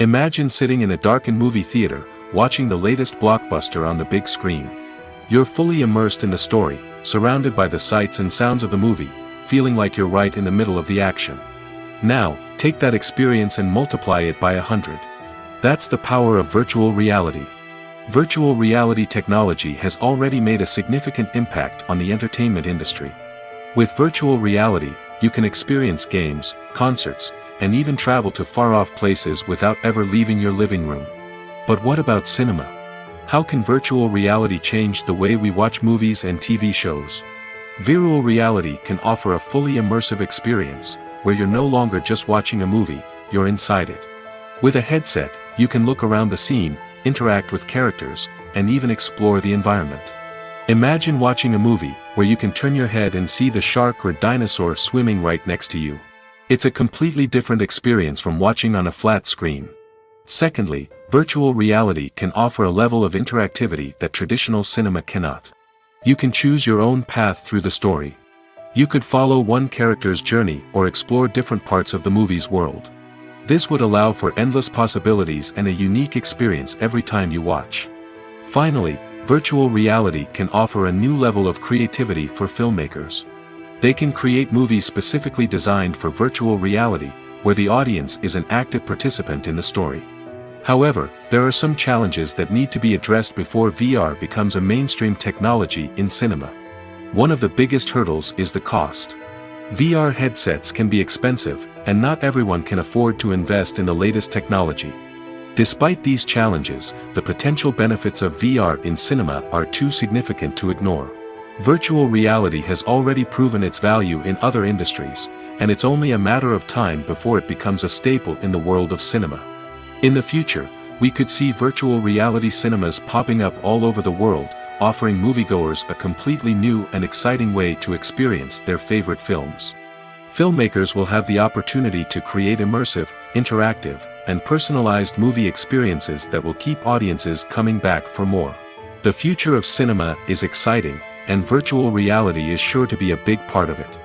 Speaker 1: Imagine sitting in a darkened movie theater, watching the latest blockbuster on the big screen. You're fully immersed in the story, surrounded by the sights and sounds of the movie, feeling like you're right in the middle of the action. Now, take that experience and multiply it by 100. That's the power of virtual reality. Virtual reality technology has already made a significant impact on the entertainment industry. With virtual reality, you can experience games, concerts, and even travel to far-off places without ever leaving your living room. But what about cinema? How can virtual reality change the way we watch movies and TV shows? Virtual reality can offer a fully immersive experience, where you're no longer just watching a movie, you're inside it. With a headset, you can look around the scene, interact with characters, and even explore the environment. Imagine watching a movie, where you can turn your head and see the shark or dinosaur swimming right next to you. It's a completely different experience from watching on a flat screen. Secondly, virtual reality can offer a level of interactivity that traditional cinema cannot. You can choose your own path through the story. You could follow one character's journey or explore different parts of the movie's world. This would allow for endless possibilities and a unique experience every time you watch. Finally, virtual reality can offer a new level of creativity for filmmakers. They can create movies specifically designed for virtual reality, where the audience is an active participant in the story. However, there are some challenges that need to be addressed before VR becomes a mainstream technology in cinema. One of the biggest hurdles is the cost. VR headsets can be expensive, and not everyone can afford to invest in the latest technology. Despite these challenges, the potential benefits of VR in cinema are too significant to ignore. Virtual reality has already proven its value in other industries, and it's only a matter of time before it becomes a staple in the world of cinema. In the future, we could see virtual reality cinemas popping up all over the world, offering moviegoers a completely new and exciting way to experience their favorite films. Filmmakers will have the opportunity to create immersive, interactive, and personalized movie experiences that will keep audiences coming back for more. The future of cinema is exciting, and virtual reality is sure to be a big part of it.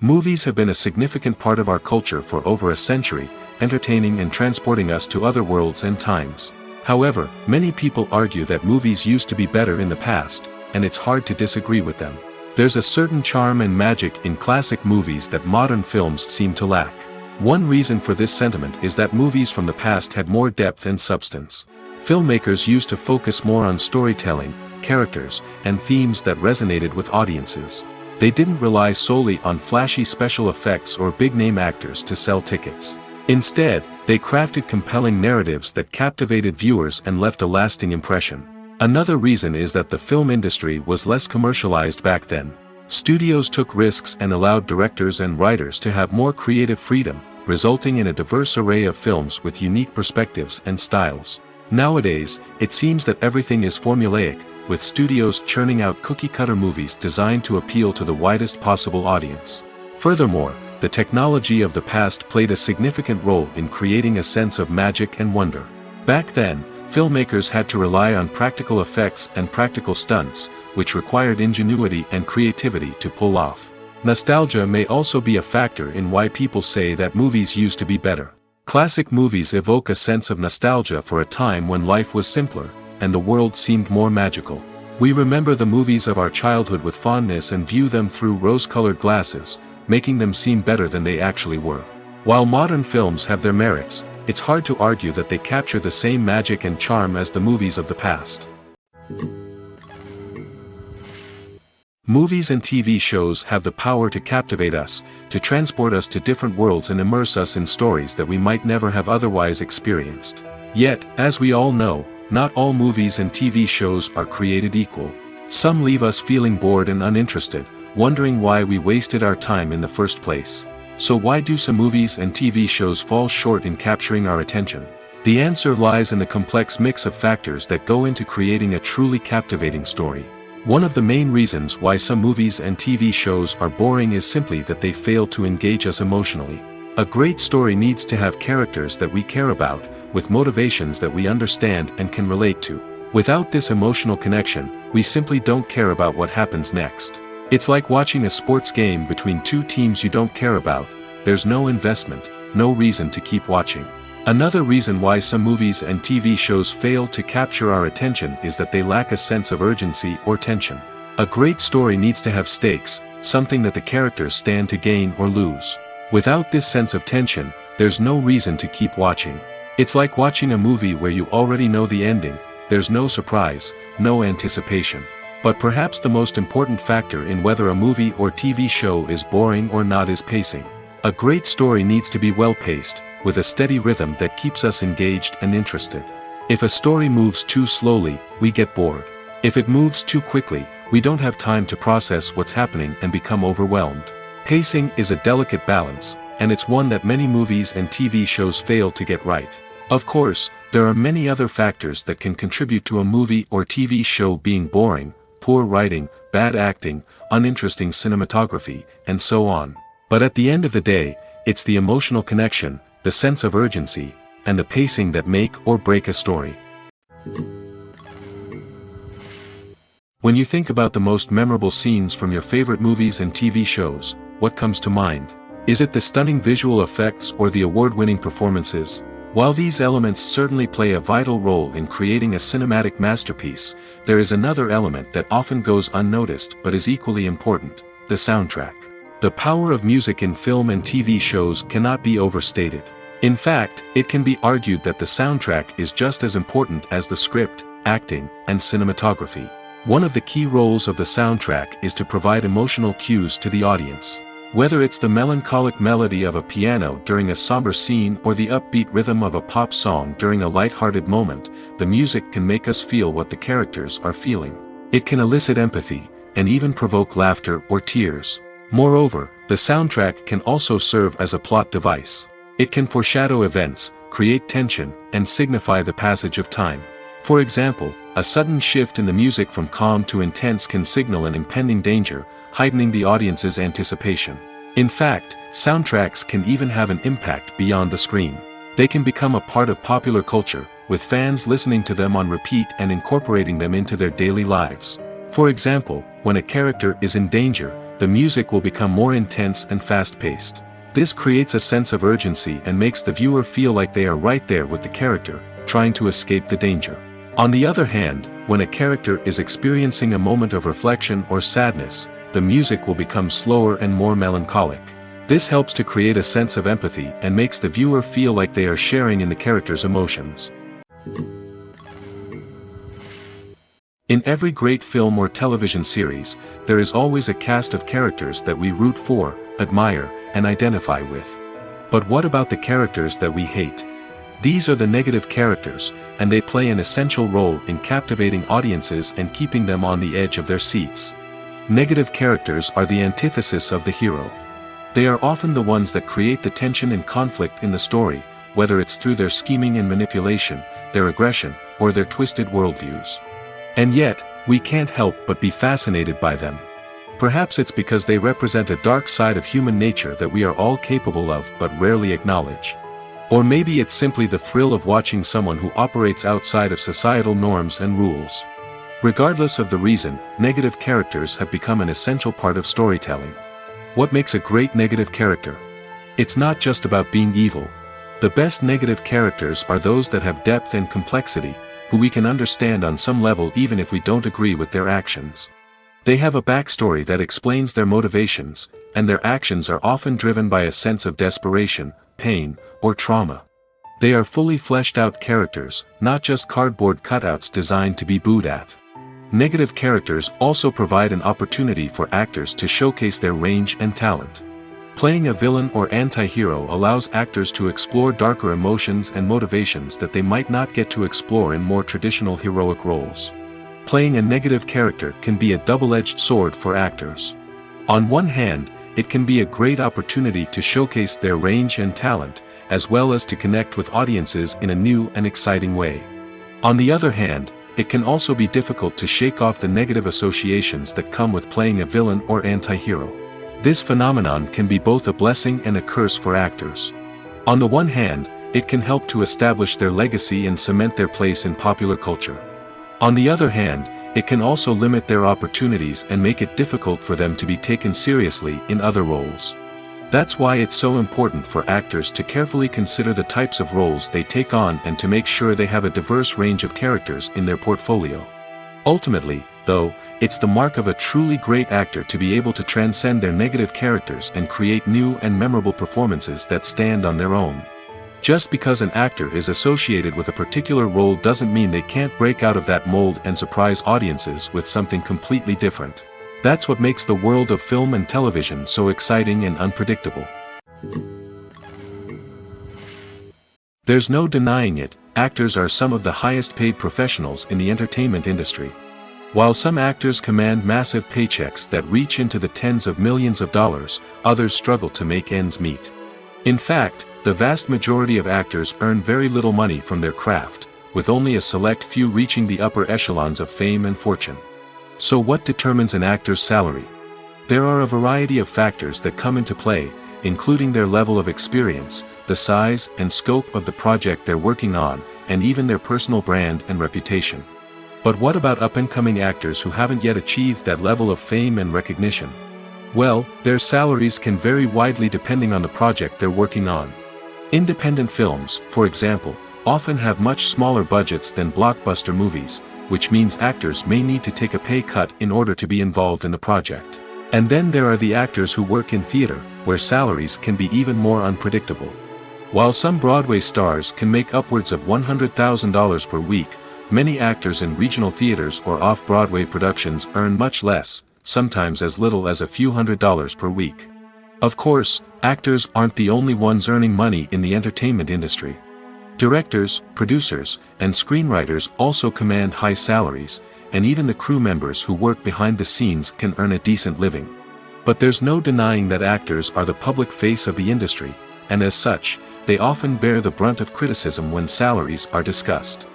Speaker 1: Movies have been a significant part of our culture for over a century, entertaining and transporting us to other worlds and times. However, many people argue that movies used to be better in the past, and it's hard to disagree with them. There's a certain charm and magic in classic movies that modern films seem to lack. One reason for this sentiment is that movies from the past had more depth and substance. Filmmakers used to focus more on storytelling, characters, and themes that resonated with audiences. They didn't rely solely on flashy special effects or big-name actors to sell tickets. Instead, they crafted compelling narratives that captivated viewers and left a lasting impression. Another reason is that the film industry was less commercialized back then. Studios took risks and allowed directors and writers to have more creative freedom, resulting in a diverse array of films with unique perspectives and styles. Nowadays, it seems that everything is formulaic, with studios churning out cookie-cutter movies designed to appeal to the widest possible audience. Furthermore, the technology of the past played a significant role in creating a sense of magic and wonder. Back then, filmmakers had to rely on practical effects and practical stunts, which required ingenuity and creativity to pull off. Nostalgia may also be a factor in why people say that movies used to be better. Classic movies evoke a sense of nostalgia for a time when life was simpler, and the world seemed more magical. We remember the movies of our childhood with fondness and view them through rose-colored glasses, making them seem better than they actually were. While modern films have their merits, it's hard to argue that they capture the same magic and charm as the movies of the past. Movies and TV shows have the power to captivate us, to transport us to different worlds and immerse us in stories that we might never have otherwise experienced. Yet, as we all know, not all movies and TV shows are created equal. Some leave us feeling bored and uninterested, wondering why we wasted our time in the first place. So why do some movies and TV shows fall short in capturing our attention? The answer lies in the complex mix of factors that go into creating a truly captivating story. One of the main reasons why some movies and TV shows are boring is simply that they fail to engage us emotionally. A great story needs to have characters that we care about, with motivations that we understand and can relate to. Without this emotional connection, we simply don't care about what happens next. It's like watching a sports game between two teams you don't care about. There's no investment, no reason to keep watching. Another reason why some movies and TV shows fail to capture our attention is that they lack a sense of urgency or tension. A great story needs to have stakes, something that the characters stand to gain or lose. Without this sense of tension, there's no reason to keep watching. It's like watching a movie where you already know the ending. There's no surprise, no anticipation. But perhaps the most important factor in whether a movie or TV show is boring or not is pacing. A great story needs to be well-paced, with a steady rhythm that keeps us engaged and interested. If a story moves too slowly, we get bored. If it moves too quickly, we don't have time to process what's happening and become overwhelmed. Pacing is a delicate balance, and it's one that many movies and TV shows fail to get right. Of course, there are many other factors that can contribute to a movie or TV show being boring: poor writing, bad acting, uninteresting cinematography, and so on. But at the end of the day, it's the emotional connection, the sense of urgency, and the pacing that make or break a story. When you think about the most memorable scenes from your favorite movies and TV shows, what comes to mind? Is it the stunning visual effects or the award-winning performances? While these elements certainly play a vital role in creating a cinematic masterpiece, there is another element that often goes unnoticed but is equally important: the soundtrack. The power of music in film and TV shows cannot be overstated. In fact, it can be argued that the soundtrack is just as important as the script, acting, and cinematography. One of the key roles of the soundtrack is to provide emotional cues to the audience. Whether it's the melancholic melody of a piano during a somber scene or the upbeat rhythm of a pop song during a light-hearted moment, the music can make us feel what the characters are feeling. It can elicit empathy, and even provoke laughter or tears. Moreover, the soundtrack can also serve as a plot device. It can foreshadow events, create tension, and signify the passage of time. For example, a sudden shift in the music from calm to intense can signal an impending danger, heightening the audience's anticipation. In fact, soundtracks can even have an impact beyond the screen. They can become a part of popular culture, with fans listening to them on repeat and incorporating them into their daily lives. For example, when a character is in danger, the music will become more intense and fast-paced. This creates a sense of urgency and makes the viewer feel like they are right there with the character, trying to escape the danger. On the other hand, when a character is experiencing a moment of reflection or sadness, the music will become slower and more melancholic. This helps to create a sense of empathy and makes the viewer feel like they are sharing in the character's emotions. In every great film or television series, there is always a cast of characters that we root for, admire, and identify with. But what about the characters that we hate? These are the negative characters, and they play an essential role in captivating audiences and keeping them on the edge of their seats. Negative characters are the antithesis of the hero. They are often the ones that create the tension and conflict in the story, whether it's through their scheming and manipulation, their aggression, or their twisted worldviews. And yet, we can't help but be fascinated by them. Perhaps it's because they represent a dark side of human nature that we are all capable of but rarely acknowledge. Or maybe it's simply the thrill of watching someone who operates outside of societal norms and rules. Regardless of the reason, negative characters have become an essential part of storytelling. What makes a great negative character? It's not just about being evil. The best negative characters are those that have depth and complexity, who we can understand on some level even if we don't agree with their actions. They have a backstory that explains their motivations, and their actions are often driven by a sense of desperation, pain, or trauma. They are fully fleshed out characters, not just cardboard cutouts designed to be booed at. Negative characters also provide an opportunity for actors to showcase their range and talent. Playing a villain or anti-hero allows actors to explore darker emotions and motivations that they might not get to explore in more traditional heroic roles. Playing a negative character can be a double-edged sword for actors. On one hand, it can be a great opportunity to showcase their range and talent, as well as to connect with audiences in a new and exciting way. On the other hand, it can also be difficult to shake off the negative associations that come with playing a villain or anti-hero. This phenomenon can be both a blessing and a curse for actors. On the one hand, it can help to establish their legacy and cement their place in popular culture. On the other hand, it can also limit their opportunities and make it difficult for them to be taken seriously in other roles. That's why it's so important for actors to carefully consider the types of roles they take on and to make sure they have a diverse range of characters in their portfolio. Ultimately, though, it's the mark of a truly great actor to be able to transcend their negative characters and create new and memorable performances that stand on their own. Just because an actor is associated with a particular role doesn't mean they can't break out of that mold and surprise audiences with something completely different. That's what makes the world of film and television so exciting and unpredictable. There's no denying it, actors are some of the highest paid professionals in the entertainment industry. While some actors command massive paychecks that reach into the tens of millions of dollars, others struggle to make ends meet. In fact, the vast majority of actors earn very little money from their craft, with only a select few reaching the upper echelons of fame and fortune. So what determines an actor's salary? There are a variety of factors that come into play, including their level of experience, the size and scope of the project they're working on, and even their personal brand and reputation. But what about up-and-coming actors who haven't yet achieved that level of fame and recognition? Well, their salaries can vary widely depending on the project they're working on. Independent films, for example, often have much smaller budgets than blockbuster movies, which means actors may need to take a pay cut in order to be involved in the project. And then there are the actors who work in theater, where salaries can be even more unpredictable. While some Broadway stars can make upwards of $100,000 per week, many actors in regional theaters or off-Broadway productions earn much less, sometimes as little as a few $100s per week. Of course, actors aren't the only ones earning money in the entertainment industry. Directors, producers, and screenwriters also command high salaries, and even the crew members who work behind the scenes can earn a decent living. But there's no denying that actors are the public face of the industry, and as such, they often bear the brunt of criticism when salaries are discussed.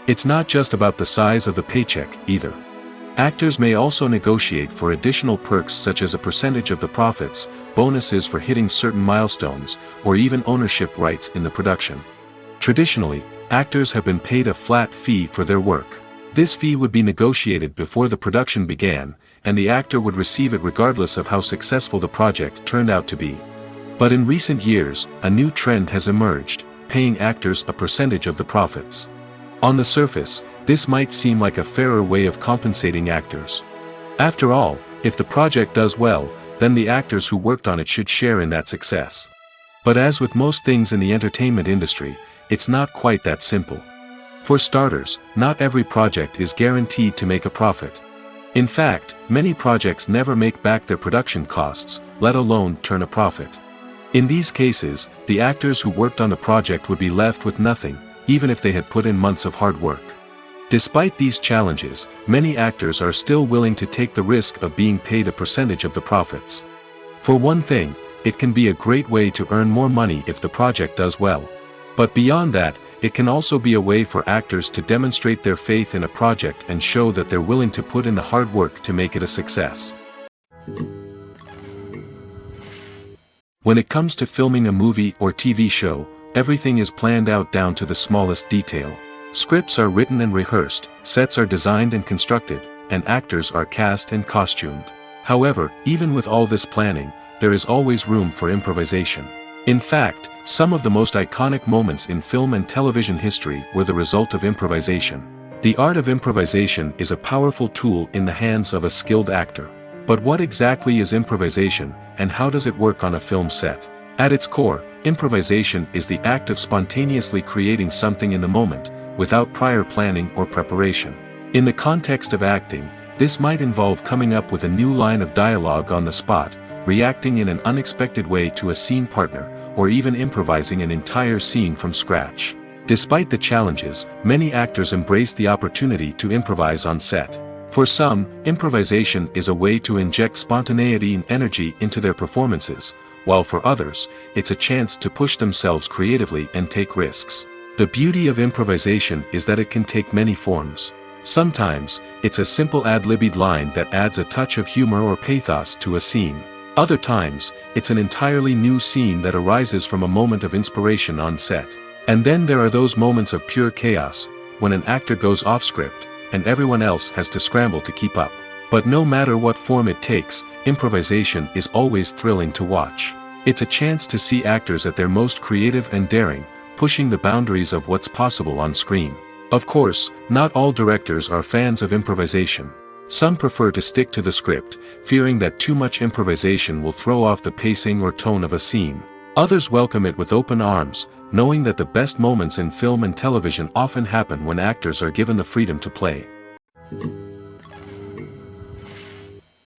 Speaker 1: It's not just about the size of the paycheck, either. Actors may also negotiate for additional perks such as a percentage of the profits, bonuses for hitting certain milestones, or even ownership rights in the production. Traditionally, actors have been paid a flat fee for their work. This fee would be negotiated before the production began, and the actor would receive it regardless of how successful the project turned out to be. But in recent years, a new trend has emerged, paying actors a percentage of the profits. On the surface, this might seem like a fairer way of compensating actors. After all, if the project does well, then the actors who worked on it should share in that success. But as with most things in the entertainment industry, it's not quite that simple. For starters, not every project is guaranteed to make a profit. In fact, many projects never make back their production costs, let alone turn a profit. In these cases, the actors who worked on the project would be left with nothing, even if they had put in months of hard work. Despite these challenges, many actors are still willing to take the risk of being paid a percentage of the profits. For one thing, it can be a great way to earn more money if the project does well. But beyond that, it can also be a way for actors to demonstrate their faith in a project and show that they're willing to put in the hard work to make it a success. When it comes to filming a movie or TV show, everything is planned out down to the smallest detail. Scripts are written and rehearsed, sets are designed and constructed, and actors are cast and costumed. However, even with all this planning, there is always room for improvisation. In fact, some of the most iconic moments in film and television history were the result of improvisation. The art of improvisation is a powerful tool in the hands of a skilled actor. But what exactly is improvisation, and how does it work on a film set? At its core, improvisation is the act of spontaneously creating something in the moment, without prior planning or preparation. In the context of acting, this might involve coming up with a new line of dialogue on the spot, reacting in an unexpected way to a scene partner, or even improvising an entire scene from scratch. Despite the challenges, many actors embrace the opportunity to improvise on set. For some, improvisation is a way to inject spontaneity and energy into their performances, while for others, it's a chance to push themselves creatively and take risks. The beauty of improvisation is that it can take many forms. Sometimes, it's a simple ad-libbed line that adds a touch of humor or pathos to a scene. Other times, it's an entirely new scene that arises from a moment of inspiration on set. And then there are those moments of pure chaos, when an actor goes off script, and everyone else has to scramble to keep up. But no matter what form it takes, improvisation is always thrilling to watch. It's a chance to see actors at their most creative and daring, pushing the boundaries of what's possible on screen. Of course, not all directors are fans of improvisation. Some prefer to stick to the script, fearing that too much improvisation will throw off the pacing or tone of a scene. Others welcome it with open arms, knowing that the best moments in film and television often happen when actors are given the freedom to play.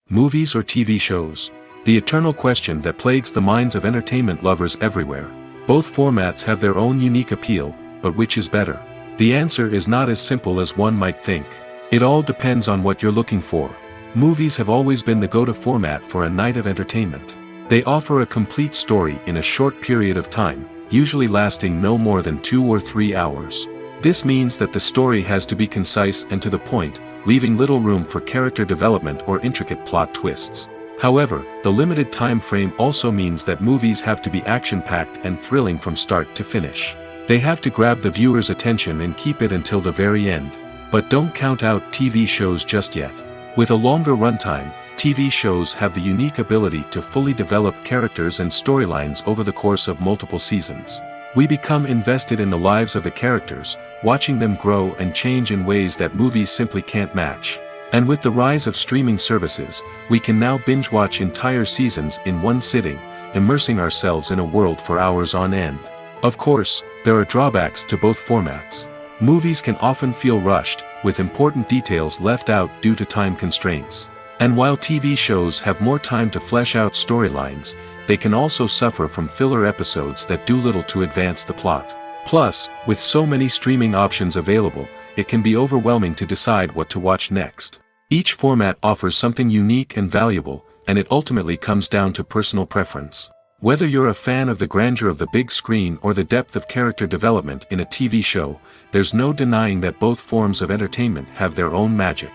Speaker 1: Movies or TV shows? The eternal question that plagues the minds of entertainment lovers everywhere. Both formats have their own unique appeal, but which is better? The answer is not as simple as one might think. It all depends on what you're looking for. Movies have always been the go-to format for a night of entertainment. They offer a complete story in a short period of time, usually lasting no more than 2 or 3 hours. This means that the story has to be concise and to the point, leaving little room for character development or intricate plot twists. However, the limited time frame also means that movies have to be action-packed and thrilling from start to finish. They have to grab the viewer's attention and keep it until the very end. But don't count out TV shows just yet. With a longer runtime, TV shows have the unique ability to fully develop characters and storylines over the course of multiple seasons. We become invested in the lives of the characters, watching them grow and change in ways that movies simply can't match. And with the rise of streaming services, we can now binge-watch entire seasons in one sitting, immersing ourselves in a world for hours on end. Of course, there are drawbacks to both formats. Movies can often feel rushed, with important details left out due to time constraints. And while TV shows have more time to flesh out storylines, they can also suffer from filler episodes that do little to advance the plot. Plus, with so many streaming options available, it can be overwhelming to decide what to watch next. Each format offers something unique and valuable, and it ultimately comes down to personal preference. Whether you're a fan of the grandeur of the big screen or the depth of character development in a TV show, there's no denying that both forms of entertainment have their own magic.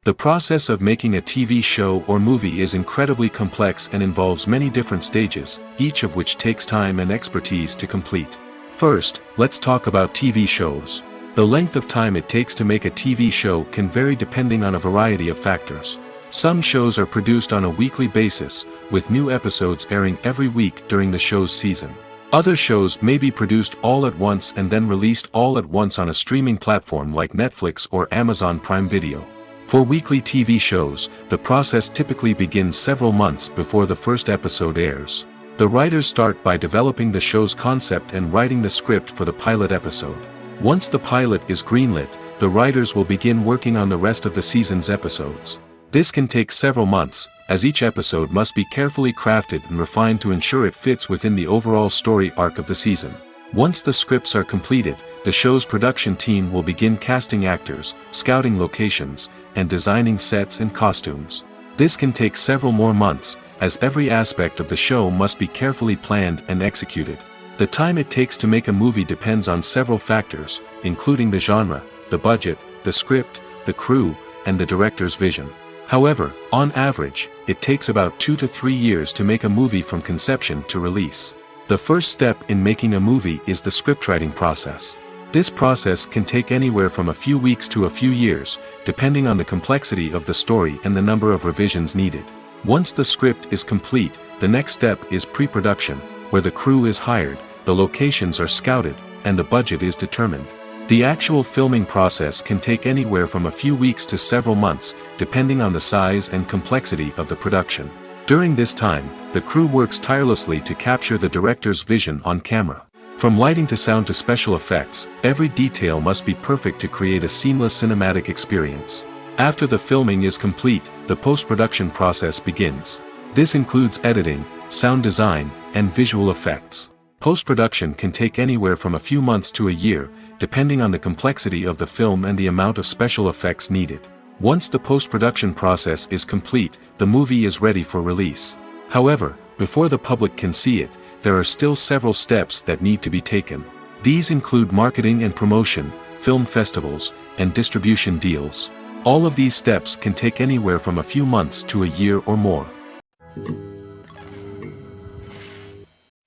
Speaker 1: The process of making a TV show or movie is incredibly complex and involves many different stages, each of which takes time and expertise to complete. First, let's talk about TV shows. The length of time it takes to make a TV show can vary depending on a variety of factors. Some shows are produced on a weekly basis, with new episodes airing every week during the show's season. Other shows may be produced all at once and then released all at once on a streaming platform like Netflix or Amazon Prime Video. For weekly TV shows, the process typically begins several months before the first episode airs. The writers start by developing the show's concept and writing the script for the pilot episode. Once the pilot is greenlit, the writers will begin working on the rest of the season's episodes. This can take several months, as each episode must be carefully crafted and refined to ensure it fits within the overall story arc of the season. Once the scripts are completed, the show's production team will begin casting actors, scouting locations, and designing sets and costumes. This can take several more months, as every aspect of the show must be carefully planned and executed. The time it takes to make a movie depends on several factors, including the genre, the budget, the script, the crew, and the director's vision. However, on average, it takes about 2 to 3 years to make a movie from conception to release. The first step in making a movie is the scriptwriting process. This process can take anywhere from a few weeks to a few years, depending on the complexity of the story and the number of revisions needed. Once the script is complete, the next step is pre-production, where the crew is hired, the locations are scouted, and the budget is determined. The actual filming process can take anywhere from a few weeks to several months, depending on the size and complexity of the production. During this time, the crew works tirelessly to capture the director's vision on camera. From lighting to sound to special effects, every detail must be perfect to create a seamless cinematic experience. After the filming is complete, the post-production process begins. This includes editing, sound design, and visual effects. Post-production can take anywhere from a few months to a year, depending on the complexity of the film and the amount of special effects needed. Once the post-production process is complete, the movie is ready for release. However, before the public can see it, there are still several steps that need to be taken. These include marketing and promotion, film festivals, and distribution deals. All of these steps can take anywhere from a few months to a year or more.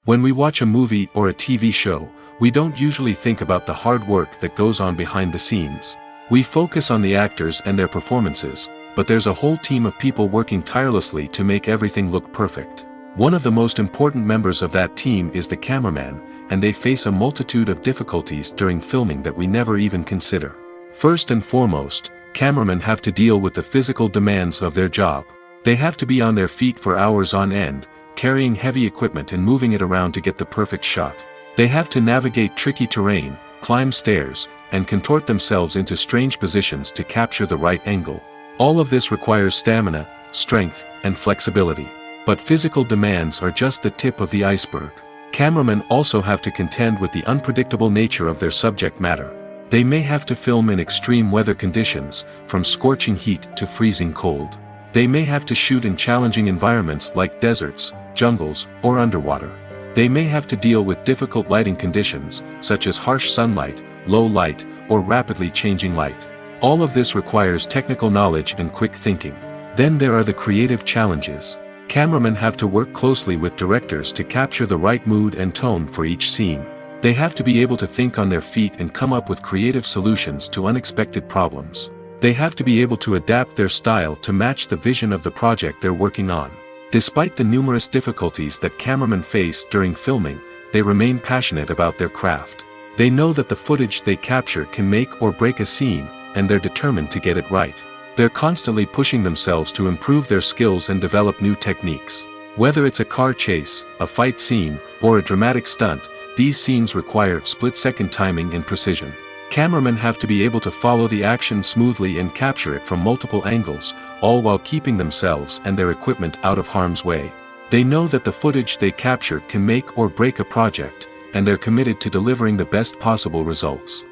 Speaker 1: When we watch a movie or a TV show, we don't usually think about the hard work that goes on behind the scenes. We focus on the actors and their performances, but there's a whole team of people working tirelessly to make everything look perfect. One of the most important members of that team is the cameraman, and they face a multitude of difficulties during filming that we never even consider. First and foremost, cameramen have to deal with the physical demands of their job. They have to be on their feet for hours on end, carrying heavy equipment and moving it around to get the perfect shot. They have to navigate tricky terrain, climb stairs, and contort themselves into strange positions to capture the right angle. All of this requires stamina, strength, and flexibility. But physical demands are just the tip of the iceberg. Cameramen also have to contend with the unpredictable nature of their subject matter. They may have to film in extreme weather conditions, from scorching heat to freezing cold. They may have to shoot in challenging environments like deserts, jungles, or underwater. They may have to deal with difficult lighting conditions, such as harsh sunlight, low light, or rapidly changing light. All of this requires technical knowledge and quick thinking. Then there are the creative challenges. Cameramen have to work closely with directors to capture the right mood and tone for each scene. They have to be able to think on their feet and come up with creative solutions to unexpected problems. They have to be able to adapt their style to match the vision of the project they're working on. Despite the numerous difficulties that cameramen face during filming, they remain passionate about their craft. They know that the footage they capture can make or break a scene, and they're determined to get it right. They're constantly pushing themselves to improve their skills and develop new techniques. Whether it's a car chase, a fight scene, or a dramatic stunt, these scenes require split-second timing and precision. Cameramen have to be able to follow the action smoothly and capture it from multiple angles, all while keeping themselves and their equipment out of harm's way. They know that the footage they capture can make or break a project, and they're committed to delivering the best possible results.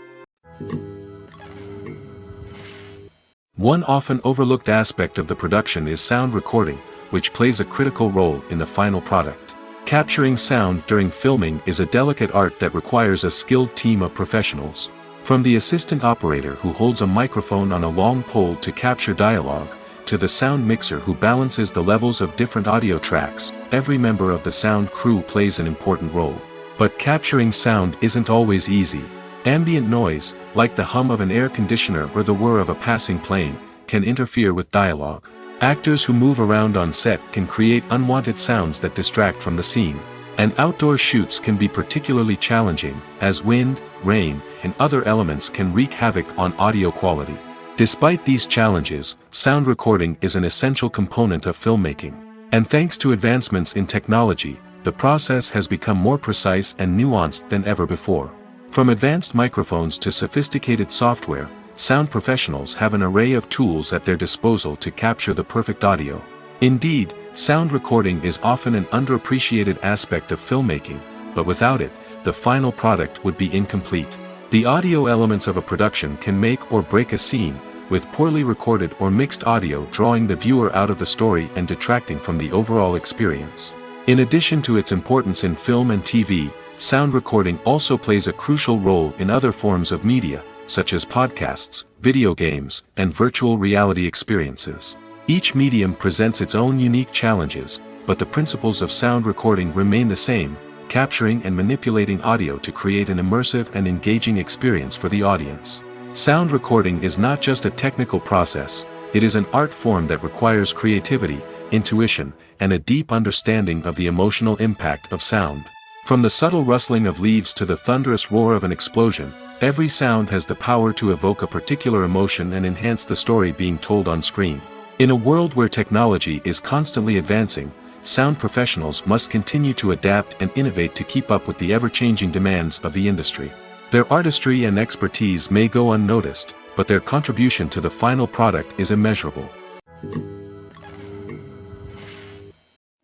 Speaker 1: One often overlooked aspect of the production is sound recording, which plays a critical role in the final product. Capturing sound during filming is a delicate art that requires a skilled team of professionals. From the assistant operator who holds a microphone on a long pole to capture dialogue, to the sound mixer who balances the levels of different audio tracks, every member of the sound crew plays an important role. But capturing sound isn't always easy. Ambient noise, like the hum of an air conditioner or the whir of a passing plane, can interfere with dialogue. Actors who move around on set can create unwanted sounds that distract from the scene. And outdoor shoots can be particularly challenging, as wind, rain, and other elements can wreak havoc on audio quality. Despite these challenges, sound recording is an essential component of filmmaking. And thanks to advancements in technology, the process has become more precise and nuanced than ever before. From advanced microphones to sophisticated software, sound professionals have an array of tools at their disposal to capture the perfect audio. Indeed, sound recording is often an underappreciated aspect of filmmaking, but without it, the final product would be incomplete. The audio elements of a production can make or break a scene, with poorly recorded or mixed audio drawing the viewer out of the story and detracting from the overall experience. In addition to its importance in film and TV, sound recording also plays a crucial role in other forms of media, such as podcasts, video games, and virtual reality experiences. Each medium presents its own unique challenges, but the principles of sound recording remain the same, capturing and manipulating audio to create an immersive and engaging experience for the audience. Sound recording is not just a technical process, it is an art form that requires creativity, intuition, and a deep understanding of the emotional impact of sound. From the subtle rustling of leaves to the thunderous roar of an explosion, every sound has the power to evoke a particular emotion and enhance the story being told on screen. In a world where technology is constantly advancing, sound professionals must continue to adapt and innovate to keep up with the ever-changing demands of the industry. Their artistry and expertise may go unnoticed, but their contribution to the final product is immeasurable.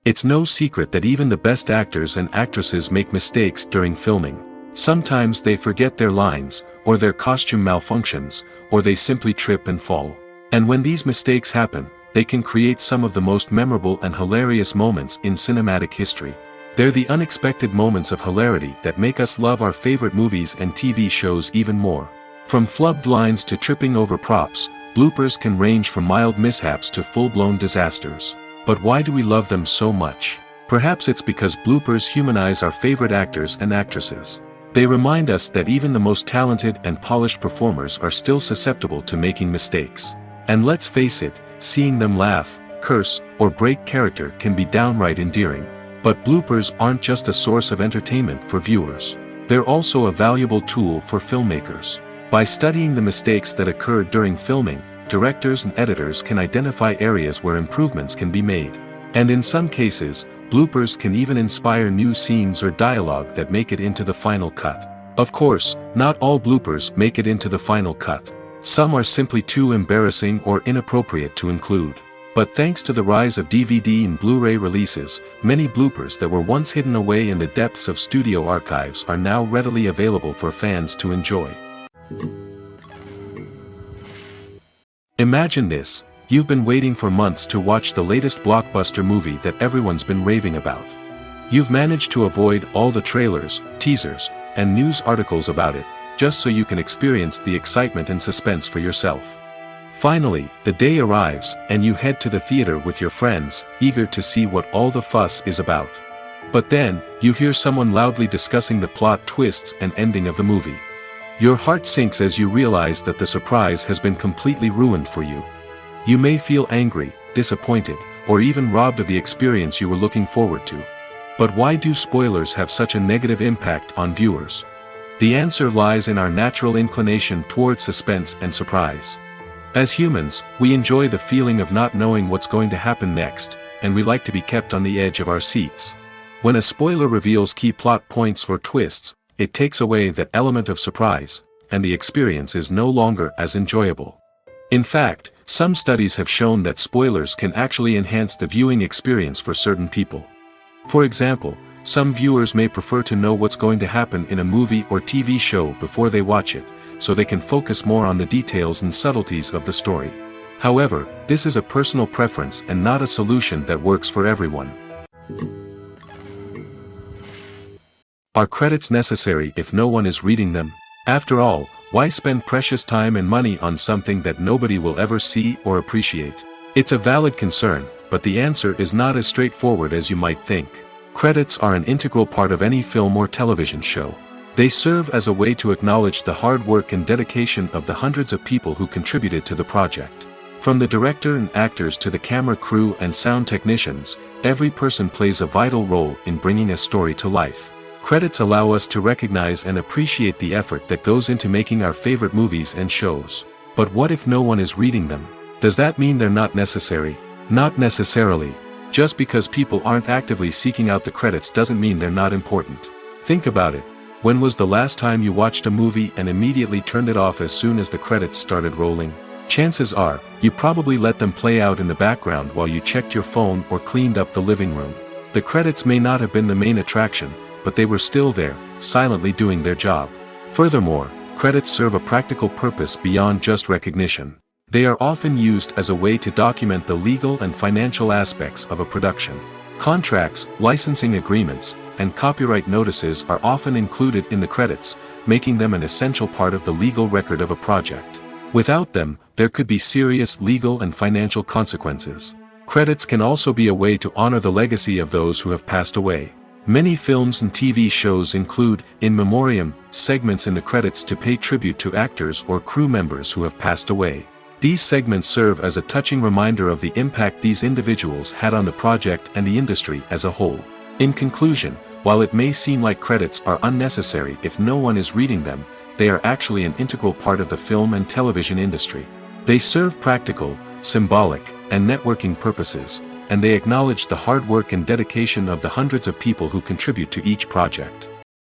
Speaker 1: It's no secret that even the best actors and actresses make mistakes during filming. Sometimes they forget their lines, or their costume malfunctions, or they simply trip and fall. And when these mistakes happen, they can create some of the most memorable and hilarious moments in cinematic history. They're the unexpected moments of hilarity that make us love our favorite movies and TV shows even more. From flubbed lines to tripping over props, bloopers can range from mild mishaps to full-blown disasters. But why do we love them so much? Perhaps it's because bloopers humanize our favorite actors and actresses. They remind us that even the most talented and polished performers are still susceptible to making mistakes. And let's face it, seeing them laugh, curse, or break character can be downright endearing. But bloopers aren't just a source of entertainment for viewers. They're also a valuable tool for filmmakers. By studying the mistakes that occurred during filming, directors and editors can identify areas where improvements can be made. And in some cases, bloopers can even inspire new scenes or dialogue that make it into the final cut. Of course, not all bloopers make it into the final cut. Some are simply too embarrassing or inappropriate to include. But thanks to the rise of DVD and Blu-ray releases, many bloopers that were once hidden away in the depths of studio archives are now readily available for fans to enjoy. Imagine this, you've been waiting for months to watch the latest blockbuster movie that everyone's been raving about. You've managed to avoid all the trailers, teasers, and news articles about it, just so you can experience the excitement and suspense for yourself. Finally, the day arrives, and you head to the theater with your friends, eager to see what all the fuss is about. But then, you hear someone loudly discussing the plot twists and ending of the movie. Your heart sinks as you realize that the surprise has been completely ruined for you. You may feel angry, disappointed, or even robbed of the experience you were looking forward to. But why do spoilers have such a negative impact on viewers? The answer lies in our natural inclination towards suspense and surprise. As humans, we enjoy the feeling of not knowing what's going to happen next, and we like to be kept on the edge of our seats. When a spoiler reveals key plot points or twists, it takes away that element of surprise, and the experience is no longer as enjoyable. In fact, some studies have shown that spoilers can actually enhance the viewing experience for certain people. For example, some viewers may prefer to know what's going to happen in a movie or TV show before they watch it, so they can focus more on the details and subtleties of the story. However, this is a personal preference and not a solution that works for everyone. Are credits necessary if no one is reading them? After all, why spend precious time and money on something that nobody will ever see or appreciate? It's a valid concern, but the answer is not as straightforward as you might think. Credits are an integral part of any film or television show. They serve as a way to acknowledge the hard work and dedication of the hundreds of people who contributed to the project. From the director and actors to the camera crew and sound technicians, every person plays a vital role in bringing a story to life. Credits allow us to recognize and appreciate the effort that goes into making our favorite movies and shows. But what if no one is reading them? Does that mean they're not necessary? Not necessarily. Just because people aren't actively seeking out the credits doesn't mean they're not important. Think about it. When was the last time you watched a movie and immediately turned it off as soon as the credits started rolling? Chances are, you probably let them play out in the background while you checked your phone or cleaned up the living room. The credits may not have been the main attraction, but they were still there, silently doing their job. Furthermore, credits serve a practical purpose beyond just recognition. They are often used as a way to document the legal and financial aspects of a production. Contracts, licensing agreements, and copyright notices are often included in the credits, making them an essential part of the legal record of a project. Without them, there could be serious legal and financial consequences. Credits can also be a way to honor the legacy of those who have passed away. Many films and TV shows include, in memoriam, segments in the credits to pay tribute to actors or crew members who have passed away. These segments serve as a touching reminder of the impact these individuals had on the project and the industry as a whole. In conclusion, while it may seem like credits are unnecessary if no one is reading them, they are actually an integral part of the film and television industry. They serve practical, symbolic, and networking purposes, and they acknowledge the hard work and dedication of the hundreds of people who contribute to each project.